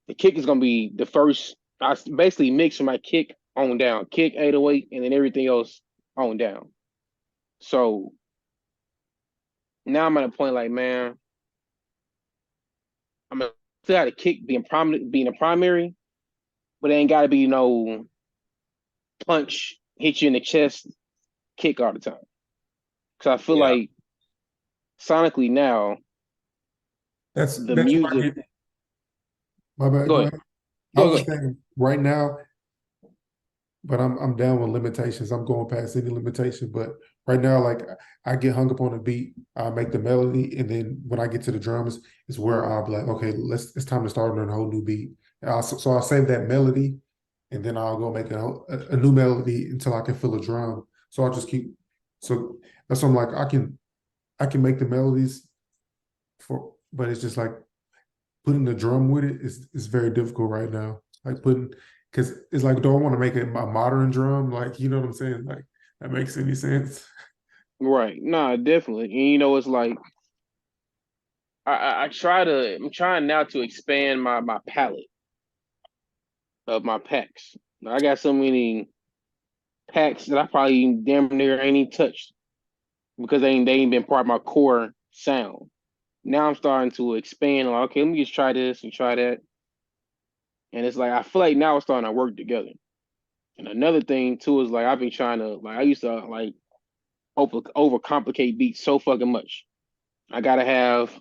the kick is gonna be the first. I basically mix from my kick on down, kick 808, and then everything else on down. So now I'm at a point like, man, I'm gonna still have a kick being a primary, but it ain't gotta be punch, hit you in the chest, kick all the time. Cause I feel like sonically now, that's music. My bad. Go ahead. I was saying right now, but I'm down with limitations. I'm going past any limitation. But right now, like I get hung up on a beat, I make the melody, and then when I get to the drums, is where I'll be like, okay, it's time to start on a whole new beat. So I'll save that melody, and then I'll go make a new melody until I can feel a drum. So I'll just keep. So that's what I'm like. I can make the melodies but it's just like putting the drum with it is very difficult right now. Like putting, because it's like, do I want to make it a modern drum? Like, you know what I'm saying? Like, that makes any sense? Right. Nah, definitely. And it's like I'm trying now to expand my palette of my packs. I got so many packs that I probably damn near ain't even touched because they ain't been part of my core sound. Now I'm starting to expand. Like, okay, let me just try this and try that, and it's like I feel like now it's starting to work together. And another thing too is like I've been trying to I used to like overcomplicate beats so fucking much. I gotta have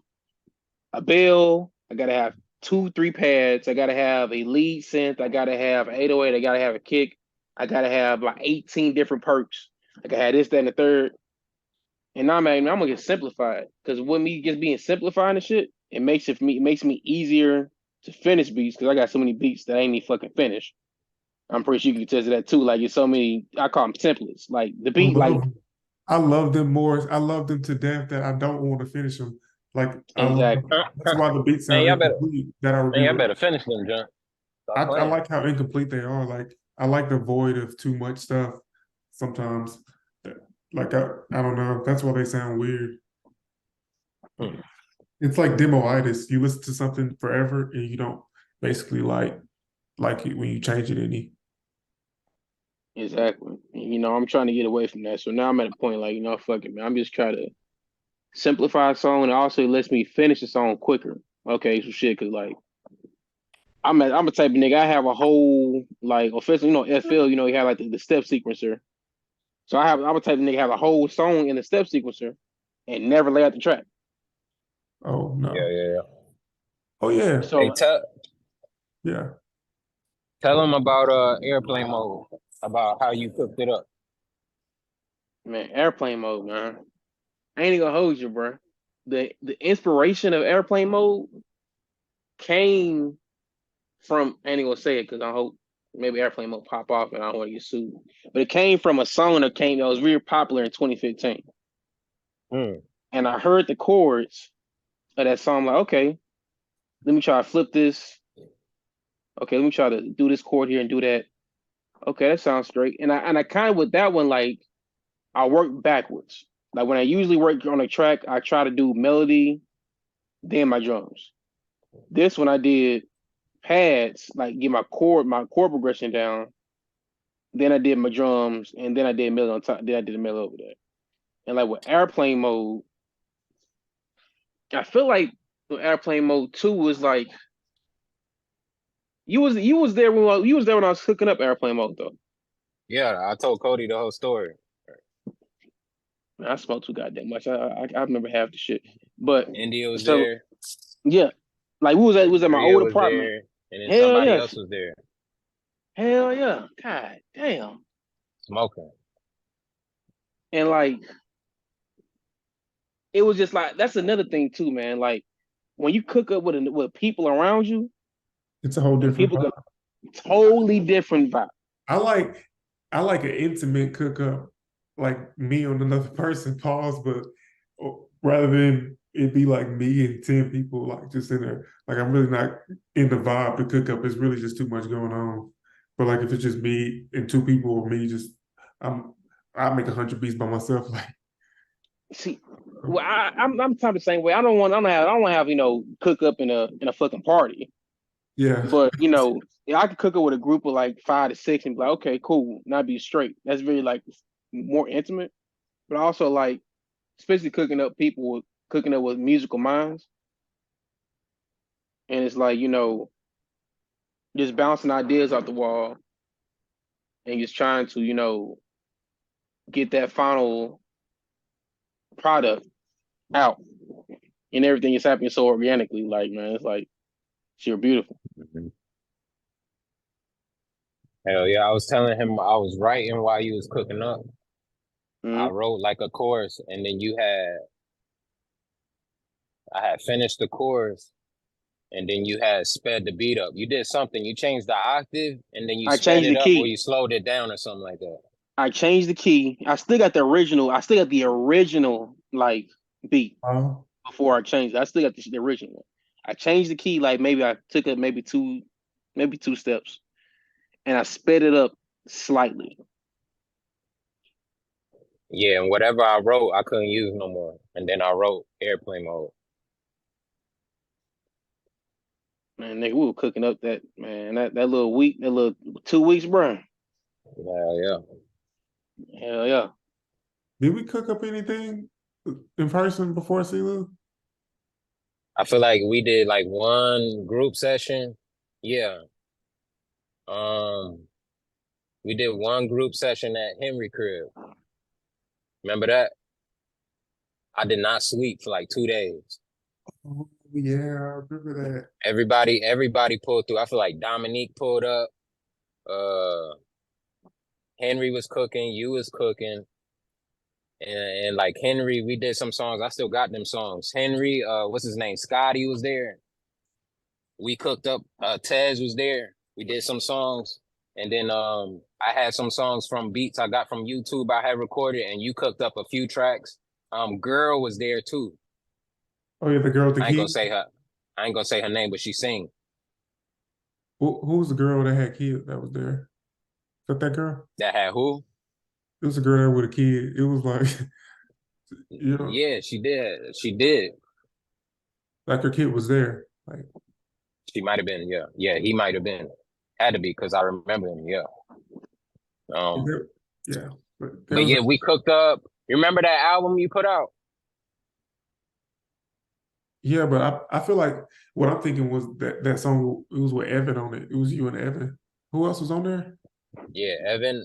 a bell. I gotta have 2-3 pads. I gotta have a lead synth. I gotta have an 808. I gotta have a kick. I gotta have like 18 different perks. I gotta have this, that, and the third. And now I'm gonna get simplified because with me just being simplified and shit, it makes me easier to finish beats because I got so many beats that I ain't even fucking finish. I'm pretty sure you can attest to that too. Like it's so many, I call them templates. Like the beat, like I love them more. I love them to death that I don't want to finish them. Like exactly. that's why the beats sound incomplete. Y'all better finish them, John. I like how incomplete they are. Like I like the void of too much stuff sometimes. Like I don't know. That's why they sound weird. It's like demoitis. You listen to something forever and you don't basically like it when you change it any. Exactly. I'm trying to get away from that. So now I'm at a point like, fuck it, man. I'm just trying to simplify a song and also it lets me finish the song quicker. Okay, so shit, cause like I'm a type of nigga. I have a whole like offensive, FL, you have like the step sequencer. So I'm a type of nigga have a whole song in the step sequencer and never lay out the track. Oh no. Yeah. Oh yeah. So hey, yeah. Tell them about airplane mode, about how you cooked it up. Man, airplane mode, man. I ain't gonna hold you, bro. The inspiration of airplane mode came from, I ain't gonna say it because I hope maybe airplane mode pop off and I don't want to get sued. But it came from a song that was really popular in 2015. And I heard the chords of that song. I'm like, okay, let me try to flip this. Okay, let me try to do this chord here and do that. Okay, that sounds great. And I kind of with that one, like I work backwards. Like when I usually work on a track, I try to do melody, then my drums. This one I did pads, like get my chord progression down. Then I did my drums, and then I did melody on top. Then I did a melody over there. And like with airplane mode, I feel like the airplane mode 2 was like you was there when I was hooking up airplane mode though. Yeah, I told Cody the whole story. Man, I smoked too goddamn much. I remember half the shit. But India was there. Yeah. Like we was at my old apartment. There, and then somebody else was there. Hell yeah. God damn. Smoking. And like it was just like that's another thing too, man. Like when you cook up with people around you, it's a whole different vibe. Totally different vibe. I like an intimate cook up, like me on another person, pause, but rather than it be like me and 10 people like just in there. Like I'm really not in the vibe to cook up. It's really just too much going on. But like if it's just me and 2 people or me, I make 100 beats by myself. Like see, well, I'm kind of the same way. I don't want to have cook up in a fucking party. Yeah. But I could cook up with a group of like 5 to 6 and be like, okay, cool, not be straight. That's very like more intimate. But also like, especially cooking up with musical minds. And it's like, just bouncing ideas off the wall and just trying to, get that final product out. And everything is happening so organically. Like, man, it's like, you're beautiful. Hell yeah, I was telling him I was writing while you was cooking up. I wrote like a chorus, and then I had finished the chorus, and then you had sped the beat up. You did something. You changed the octave, and then you sped it up, or you slowed it down, or something like that. I changed the key. I still got the original. Like beat before I changed it. I still got the original one. I changed the key. Like maybe I took it maybe 2 maybe 2 steps, and I sped it up slightly. Yeah, and whatever I wrote, I couldn't use no more. And then I wrote airplane mode. Man, nigga, we were cooking up that little week, that little 2 weeks, bro. Yeah. Hell yeah. Did we cook up anything in person before CeeLo? I feel like we did like one group session. Yeah. We did one group session at Henry crib. Remember that? I did not sleep for like 2 days. Oh, yeah, I remember that. Everybody pulled through. I feel like Dominique pulled up. Henry was cooking. You was cooking. And like Henry, we did some songs. I still got them songs. Henry, what's his name? Scotty was there. We cooked up. Tez was there. We did some songs. And then I had some songs from beats I got from YouTube I had recorded, and you cooked up a few tracks. Girl was there too. Oh yeah, the girl with the I ain't gonna kid. say her. I ain't gonna say her name, but she sing. Who was the girl that had kids that was there? Is that girl? That had who? It was a girl there with a kid. It was like, you know, Yeah, she did. She did. like her kid was there. Like, She might have been. Yeah, yeah. He might have been. Had to be because I remember him. Yeah. yeah. But there But was yeah, we cooked up. You remember that album you put out? yeah, but I feel like what I'm thinking was that song, it was with Evan on it. It was you and Evan. Who else was on there? Yeah, Evan.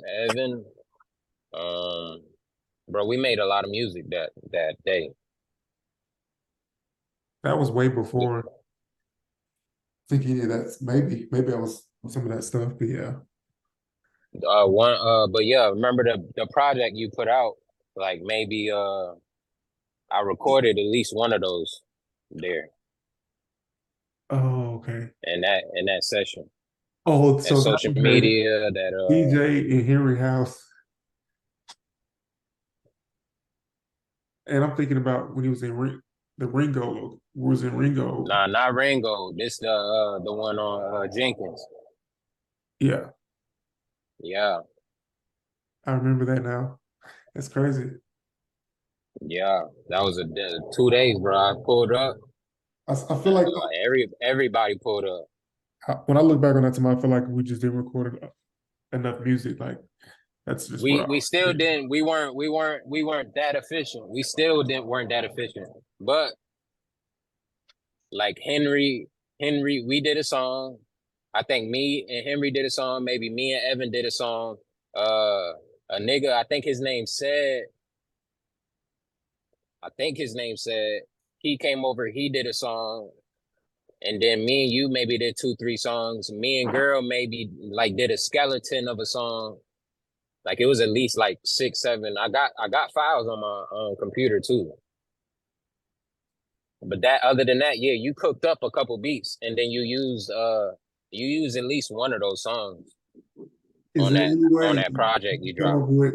Bro, we made a lot of music that day. That was way before thinking of that. Maybe I was on some of that stuff, but yeah. But yeah, remember the project you put out? Like maybe I recorded at least one of those there Oh, okay. in that session. Oh, That so that social was media, that DJ in Henry House. And I'm thinking about when he was in the Ringo, was in Ringo. Nah, not Ringo. This the one on Jenkins. Yeah, Yeah, I remember that now. That's crazy. yeah. That was 2 days, bro. I pulled up. I feel like Everybody pulled up. when I look back on that time, I feel like we just didn't record enough music. Like that's just what I We was still thinking. didn't. We weren't that efficient. We still weren't that efficient. But like Henry, we did a song. I think me and Henry did a song. Maybe me and Evan did a song. A nigga, I think his name said. He came over. He did a song, and then me and you maybe did 2-3 songs. Me and girl maybe like did a skeleton of a song. Like it was at least like 6, 7. I got files on my computer too. But that other than that, yeah, you cooked up a couple beats and then you used at least one of those songs Is on there any way that project you you come dropped. up with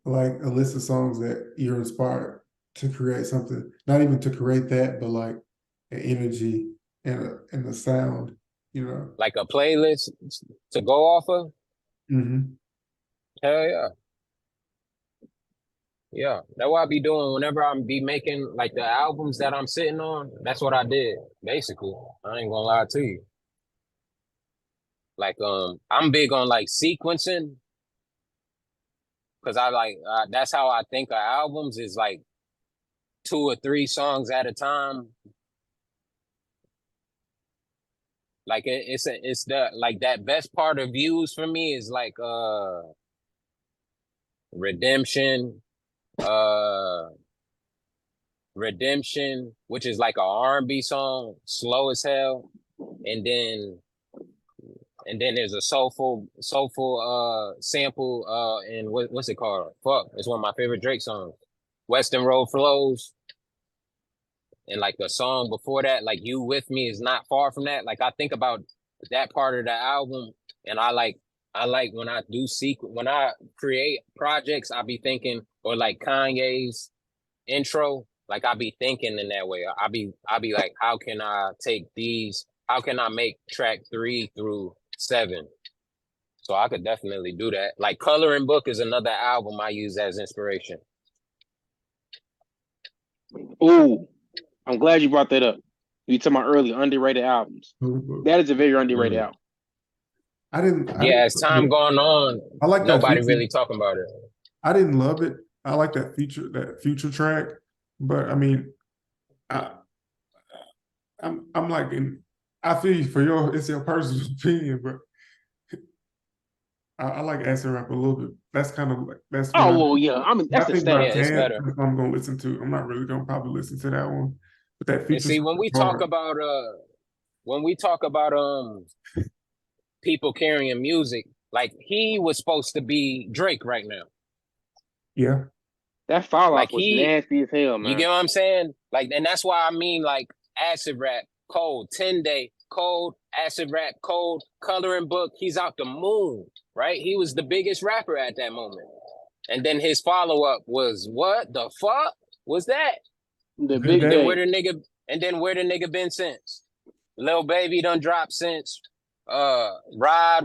like a list of songs that you're inspired to create something? Not even to create that, but like an energy and the sound, you know. Like a playlist to go off of? Mm-hmm. Hell yeah. Yeah. That's what I be doing whenever I be making like the albums that I'm sitting on. That's what I did, basically. I ain't gonna lie to you. Like I'm big on like sequencing. Cause I like that's how I think of albums is like 2 or 3 songs at a time. Like it's the like that best part of views for me is like Redemption, Redemption, which is like a R&B song, slow as hell, and then there's a soulful sample in what's it called? Fuck, it's one of my favorite Drake songs, Western Road Flows. And like the song before that, like You With Me is not far from that. Like I think about that part of the album, and I like when I do when I create projects, I be thinking, or like Kanye's intro, like I be thinking in that way. I be like, how can I take these how can I make track 3 through 7? So I could definitely do that. Like Coloring Book is another album I use as inspiration. Ooh, I'm glad you brought that up. You talking about early underrated albums. That is a very underrated album. I didn't. As time going on, I like that. Nobody really talking about it. I didn't love it. I like that future track, but I mean, I'm like, I feel you for it's your personal opinion, but I like acid rap a little bit. That's kind of like that's. Yeah. I mean, that's I think the about it's better. I'm gonna listen to. I'm not really gonna probably listen to that one. But that future. And see, when we talk about people carrying music, like he was supposed to be Drake right now. Yeah. That fall off was nasty as hell, man. You get what I'm saying? Like, and that's why I mean, like, acid rap, cold, 10-day, cold, acid rap, cold, Coloring Book. He's out the moon, right? He was the biggest rapper at that moment. And then his follow-up was, what the fuck was that? The big day. Where the nigga been since? Lil Baby done dropped since. Rod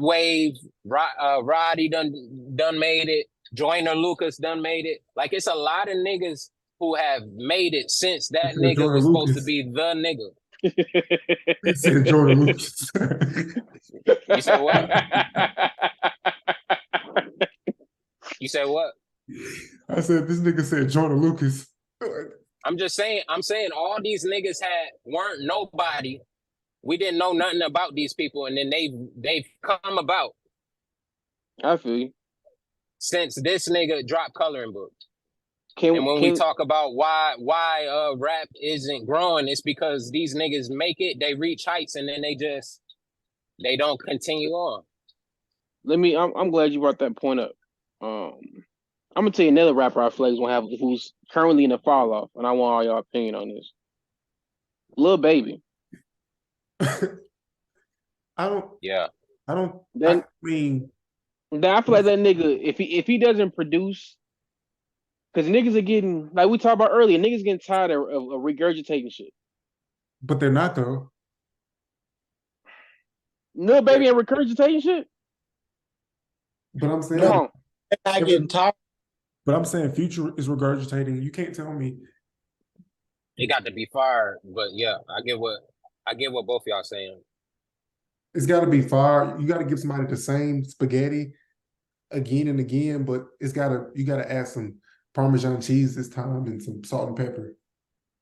Roddy done made it. Joyner Lucas done made it. Like, it's a lot of niggas who have made it since that nigga was supposed to be the nigga. He said Joyner Lucas. You said what? You said what? I said this nigga said Joyner Lucas. I'm saying all these niggas weren't nobody. We didn't know nothing about these people, and then they've come about. I feel you. Since this nigga dropped Coloring Book. We talk about why rap isn't growing, it's because these niggas make it, they reach heights, and then they don't continue on. I'm glad you brought that point up. I'm gonna tell you another rapper I feel like who's currently in the fall off, and I want all y'all opinion on this. Lil Baby. I mean, I feel like that nigga, if he doesn't produce, because niggas are getting, like we talked about earlier, niggas getting tired of regurgitating shit. But they're not though. Lil Baby ain't regurgitating shit. But I'm saying No, I getting tired. But I'm saying Future is regurgitating. You can't tell me it got to be fired. But yeah, I get what both y'all saying. It's got to be fire. You got to give somebody the same spaghetti again and again, but you got to add some Parmesan cheese this time and some salt and pepper.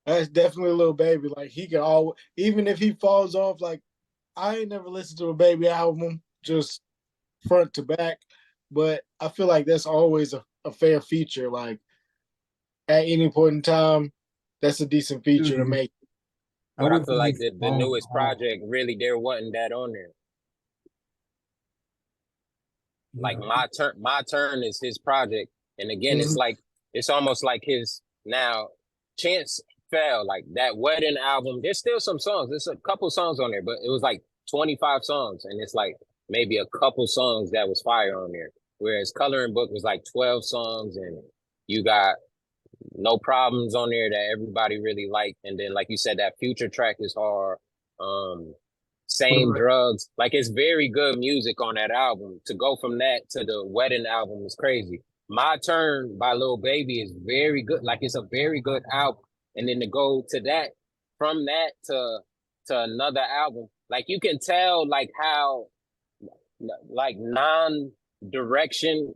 That's definitely a Lil Baby. Like he can even if he falls off, like I ain't never listened to a Baby album just front to back, but I feel like that's always a fair feature. Like at any point in time, that's a decent feature to make. But I feel like the newest project, really, there wasn't that on there. Like my turn is his project, and again, it's almost like his now. Chance fell like that wedding album. There's still some songs. There's a couple songs on there, but it was like 25 songs, and it's like maybe a couple songs that was fire on there. Whereas Coloring Book was like 12 songs, and you got No Problems on there that everybody really liked. And then, like you said, that Future track is hard. Same Drugs. Like, it's very good music on that album. To go from that to the wedding album is crazy. My Turn by Lil Baby is very good. Like, it's a very good album. And then to go to that, from that to another album, like, you can tell, like, how, like, non-direction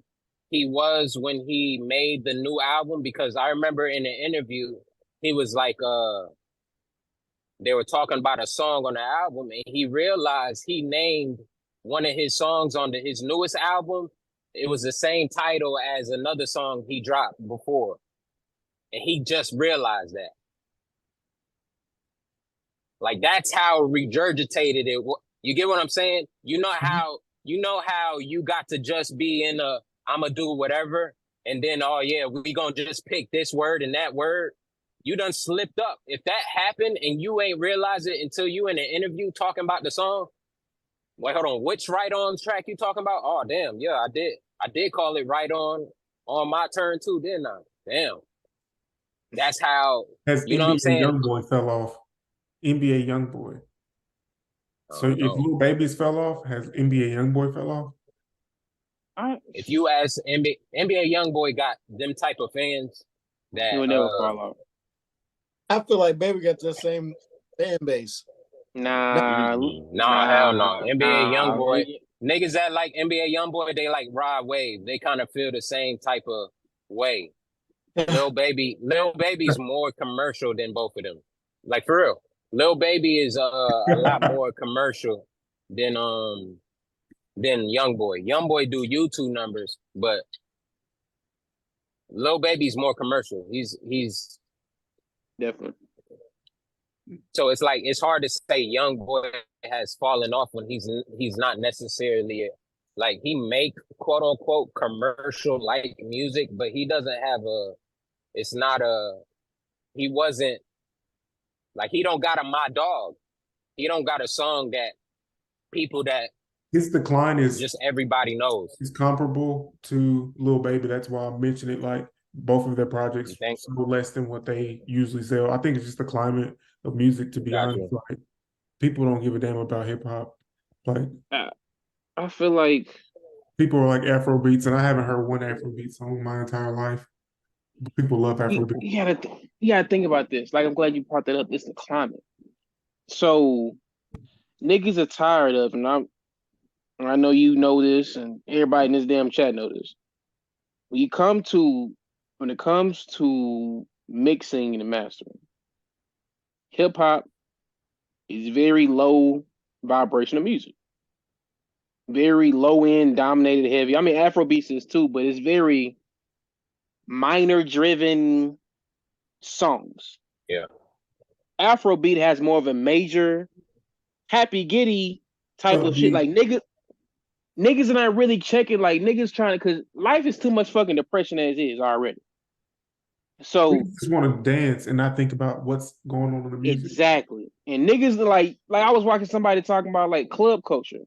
he was when he made the new album, because I remember in an interview, he was like, they were talking about a song on the album, and he realized he named one of his songs on his newest album. It was the same title as another song he dropped before. And he just realized that. Like, that's how regurgitated it was. You get what I'm saying? You know how you got to just be in I'ma do whatever, and then, oh yeah, we gonna just pick this word and that word. You done slipped up. If that happened and you ain't realize it until you in an interview talking about the song, wait, hold on, which Right On track you talking about? Oh damn, yeah, I did call it Right On My Turn too, didn't I? Damn. That's how, As you know what I'm saying? Youngboy fell off. NBA Youngboy. So don't if know. Lil Babies fell off, has NBA YoungBoy fell off? If you ask NBA YoungBoy got them type of fans He that would never fall off. I feel like Baby got the same fan base. Nah, hell no. NBA nah. YoungBoy, niggas that like NBA YoungBoy, they like Rod Wave. They kind of feel the same type of way. Lil Baby's more commercial than both of them. Like for real. Lil Baby is a lot more commercial than YoungBoy. YoungBoy do YouTube numbers, but Lil Baby's more commercial. He's Definitely. so it's like it's hard to say YoungBoy has fallen off when he's not necessarily like he make quote unquote commercial like music, but he doesn't have he wasn't like he don't got a My Dog. He don't got a song that people that His decline is just everybody knows. It's comparable to Lil Baby. That's why I mentioned it. Like both of their projects sold less than what they usually sell. I think it's just the climate of music. To be honest, like people don't give a damn about hip hop. Like I feel like people are like Afro beats, and I haven't heard one Afro beat song my entire life. People love Afro beats. You gotta think about this. Like I'm glad you brought that up. It's the climate. So niggas are tired of, and I know you know this, and everybody in this damn chat know this. When it comes to mixing and mastering, hip hop is very low vibrational music. Very low end, dominated, heavy. I mean, Afrobeats is too, but it's very minor driven songs. Yeah. Afrobeat has more of a major, happy giddy type of shit. Like niggas are not really checking, like niggas trying to, cause life is too much fucking depression as is already. So we just want to dance and not think about what's going on in the music. Exactly. And niggas like I was watching somebody talking about like club culture.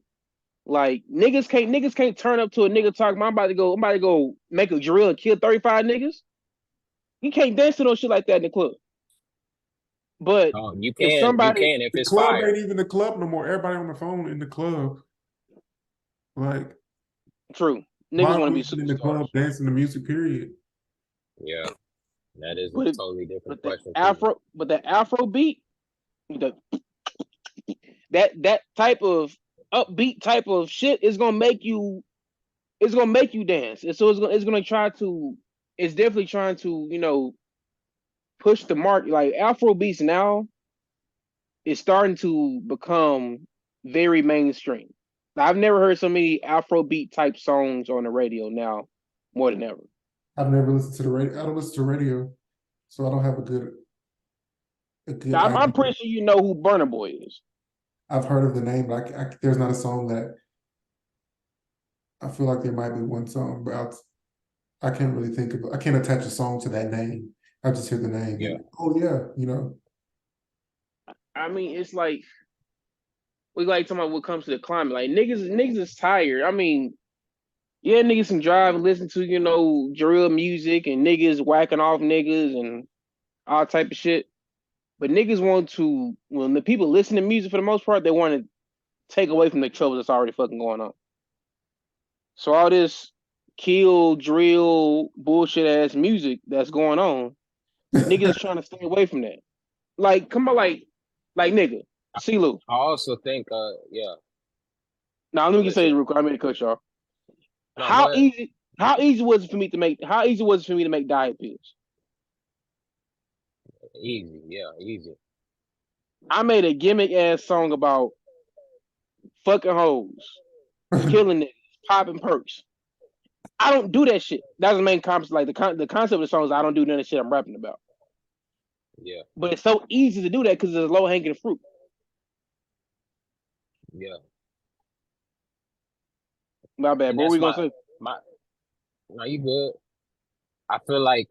Like niggas can't turn up to a nigga talking about I'm about to go make a drill and kill 35 niggas. You can't dance to no shit like that in the club. But you can if it's club fire. ain't even the club no more. Everybody on the phone in the club. Like true. Niggas want to be in the club dancing to music, period. Yeah. That is a totally different question. But the Afro beat, that type of upbeat type of shit is gonna make you dance. And so it's definitely trying to, push the mark. Like Afro beats now is starting to become very mainstream. I've never heard so many Afrobeat type songs on the radio now more than ever. I've never listened to the radio. I don't listen to radio, so I don't have a good. I'm pretty sure you know who Burna Boy is. I've heard of the name, but there's not a song that. I feel like there might be one song, but I can't really think of. I can't attach a song to that name. I just hear the name. Yeah. And, I mean, it's like we like talking about what comes to the climate. Like niggas is tired. I mean, yeah, niggas can drive and listen to, drill music and niggas whacking off niggas and all type of shit. But niggas want to, when the people listen to music for the most part, they want to take away from the trouble that's already fucking going on. So all this kill, drill, bullshit ass music that's going on, niggas trying to stay away from that. Like, come on, like nigga, CeeLo. I also think, yeah. Now let me just say this real quick. I mean to cut y'all. No, how easy was it for me to make diet pills? Easy, yeah, easy. I made a gimmick ass song about fucking hoes, killing niggas, popping perks. I don't do that shit. That's the main concept. Like the concept of the song is I don't do none of the shit I'm rapping about. Yeah. But it's so easy to do that because it's low hanging fruit. Yeah. My bad. What were we gonna say? No, you good. I feel like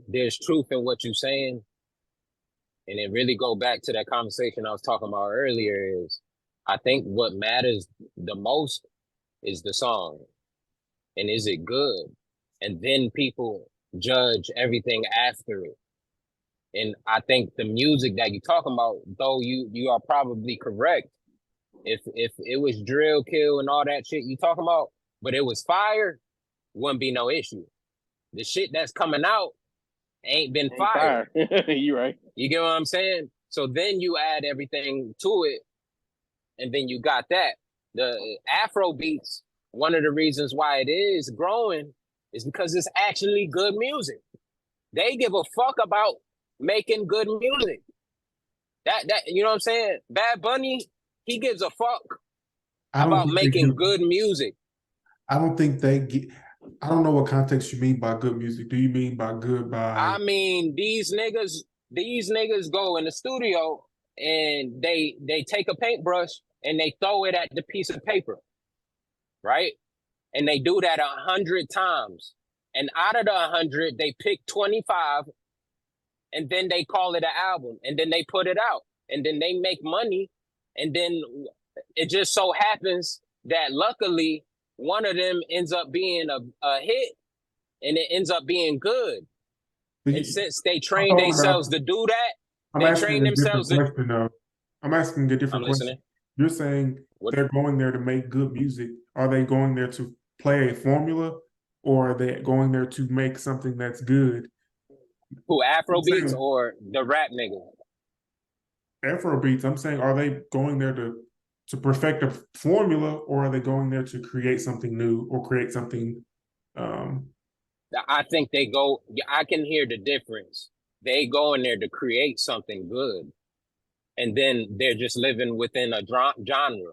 there's truth in what you're saying. And it really go back to that conversation I was talking about earlier is I think what matters the most is the song. And is it good? And then people judge everything after it. And I think the music that you're talking about, though you are probably correct. If it was drill kill and all that shit you talking about, but it was fire, wouldn't be no issue. The shit that's coming out ain't been fired. You right. You get what I'm saying? So then you add everything to it, and then you got that. The Afro beats, one of the reasons why it is growing is because it's actually good music. They give a fuck about making good music. That you know what I'm saying? Bad Bunny, he gives a fuck I don't about think they making give- good music. I don't think they get. I don't know what context you mean by good music. Do you mean by good by? I mean, these niggas go in the studio and they take a paintbrush and they throw it at the piece of paper, right? And they do that 100 times. And out of the 100, they pick 25, and then they call it an album, and then they put it out, and then they make money, and then it just so happens that luckily one of them ends up being a hit, and it ends up being good. And since they train themselves to do that, I'm they asking train a different themselves to. question, though. I'm asking a different I'm question. listening. You're saying What? they're going there to make good music. Are they going there to play a formula, or are they going there to make something that's good? Who, Afro I'm saying- beats or the rap nigga? Afro beats. I'm saying, are they going there to perfect a formula, or are they going there to create something new or create something? I think they go. I can hear the difference. They go in there to create something good, and then they're just living within a genre.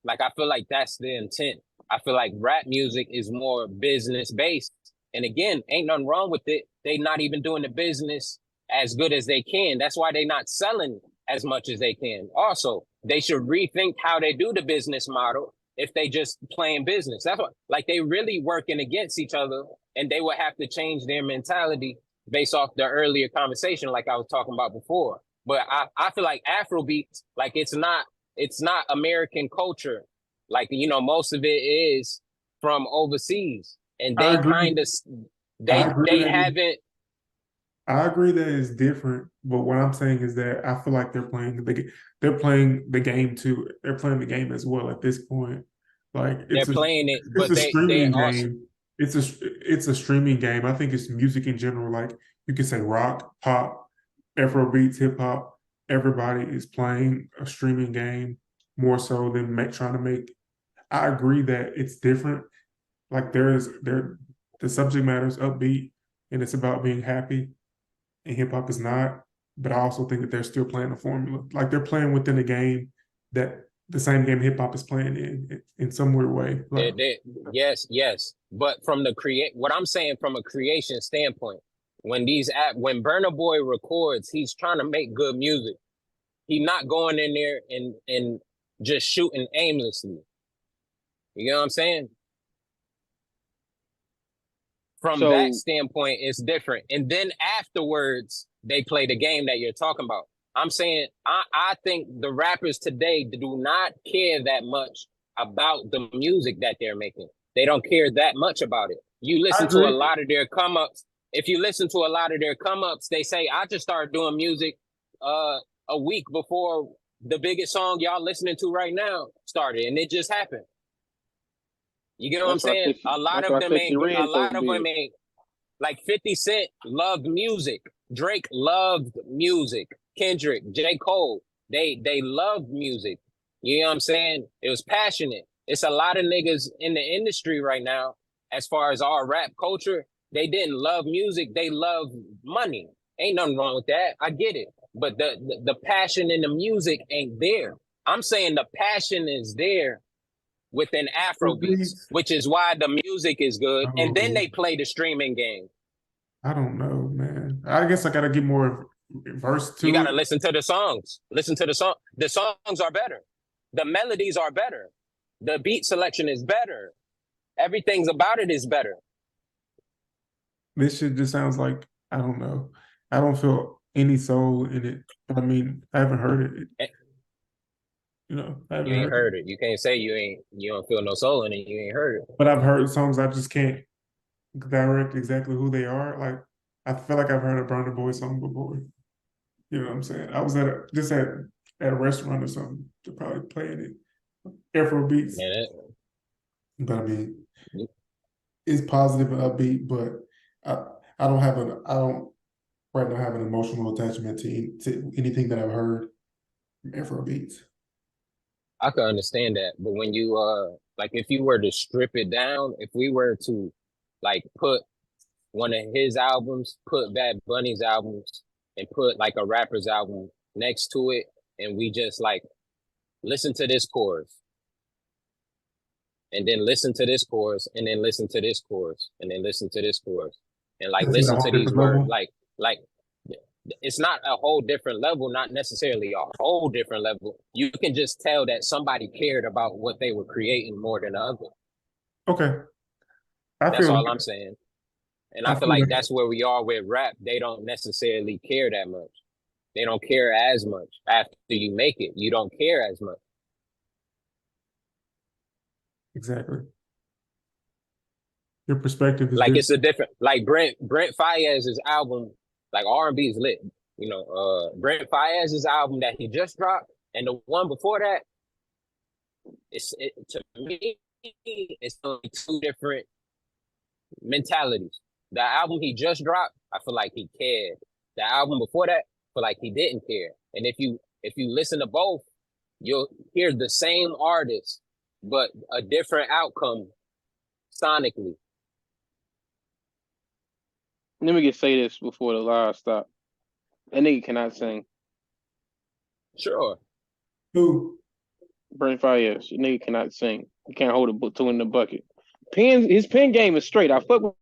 Like, I feel like that's the intent. I feel like rap music is more business based, and again, ain't nothing wrong with it. They not even doing the business as good as they can. That's why they not selling as much as they can. Also, they should rethink how they do the business model if they just playing business. That's what, like, they really working against each other, and they would have to change their mentality based off the earlier conversation, like I was talking about before. But I feel like Afrobeats, like, it's not American culture. Like, you know, most of it is from overseas, and I they agree. kind of I agree they that haven't. I agree that it's different, but what I'm saying is that I feel like they're playing the game too. They're playing the game as well at this point. Like They're playing it, it's but a they streaming also. game. It's a streaming game. I think it's music in general. Like, you can say rock, pop, Afro beats, hip hop. Everybody is playing a streaming game more so than trying to make. I agree that it's different. Like, the subject matter is upbeat and it's about being happy, and hip hop is not. But I also think that they're still playing a formula. Like, they're playing within a game that the same game hip hop is playing in some weird way. Like, Yes. But from what I'm saying from a creation standpoint, when when Burna Boy records, he's trying to make good music. He's not going in there and just shooting aimlessly. You know what I'm saying? From that standpoint, it's different. And then afterwards, they play the game that you're talking about. I'm saying, I think the rappers today do not care that much about the music that they're making. They don't care that much about it. You listen to a lot of their come-ups. If you listen to a lot of their come-ups, they say, I just started doing music a week before the biggest song y'all listening to right now started, and it just happened. You get what I'm saying? A lot of them ain't. Like 50 Cent loved music. Drake loved music. Kendrick, J. Cole, they loved music. You know what I'm saying? It was passionate. It's a lot of niggas in the industry right now, as far as our rap culture, they didn't love music. They love money. Ain't nothing wrong with that. I get it. But the passion in the music ain't there. I'm saying the passion is there within Afrobeats, which is why the music is good. And then they play the streaming game. I don't know, man. I guess I gotta get more verse to You gotta it. listen to the songs. Listen to the song. The songs are better. The melodies are better. The beat selection is better. Everything's about it is better. This shit just sounds like, I don't know. I don't feel any soul in it. I mean, I haven't heard it. You know, I haven't You ain't heard it. You can't say you don't feel no soul in it. You ain't heard it. But I've heard songs, I just can't direct exactly who they are. Like, I feel like I've heard a Burna Boy song before. You know what I'm saying? I was at a restaurant or something. They're probably playing it. Afro beats. Man, But I mean, it's positive and upbeat, but I don't right now have an emotional attachment to anything that I've heard from Afro beats. I can understand that, but when you like if you were to strip it down, if we were to like put one of his albums, put Bad Bunny's albums, and put like a rapper's album next to it, and we just like listen to this chorus, and then listen to this chorus, and then listen to this chorus, and then listen to this chorus, and like Is it a listen whole to these different words, level? like it's not a whole different level, not necessarily a whole different level. You can just tell that somebody cared about what they were creating more than the other. Okay. I That's feel all I'm saying. And I I feel feel like like that's where we are with rap. They don't necessarily care that much. They don't care as much. After you make it, you don't care as much. exactly. Your perspective is Like different. it's a different, like Brent Faiyaz's album, like R&B is lit. You know, Brent Faiyaz's album that he just dropped, and the one before that, to me, it's only two different mentalities. The album he just dropped, I feel like he cared. The album before that, I feel like he didn't care. And if you listen to both, you'll hear the same artist, but a different outcome sonically. Let me just say this before the live stop. That nigga cannot sing. Sure. Who? Brent Fayez, nigga cannot sing. He can't hold a two in the bucket. His pen game is straight. I fuck with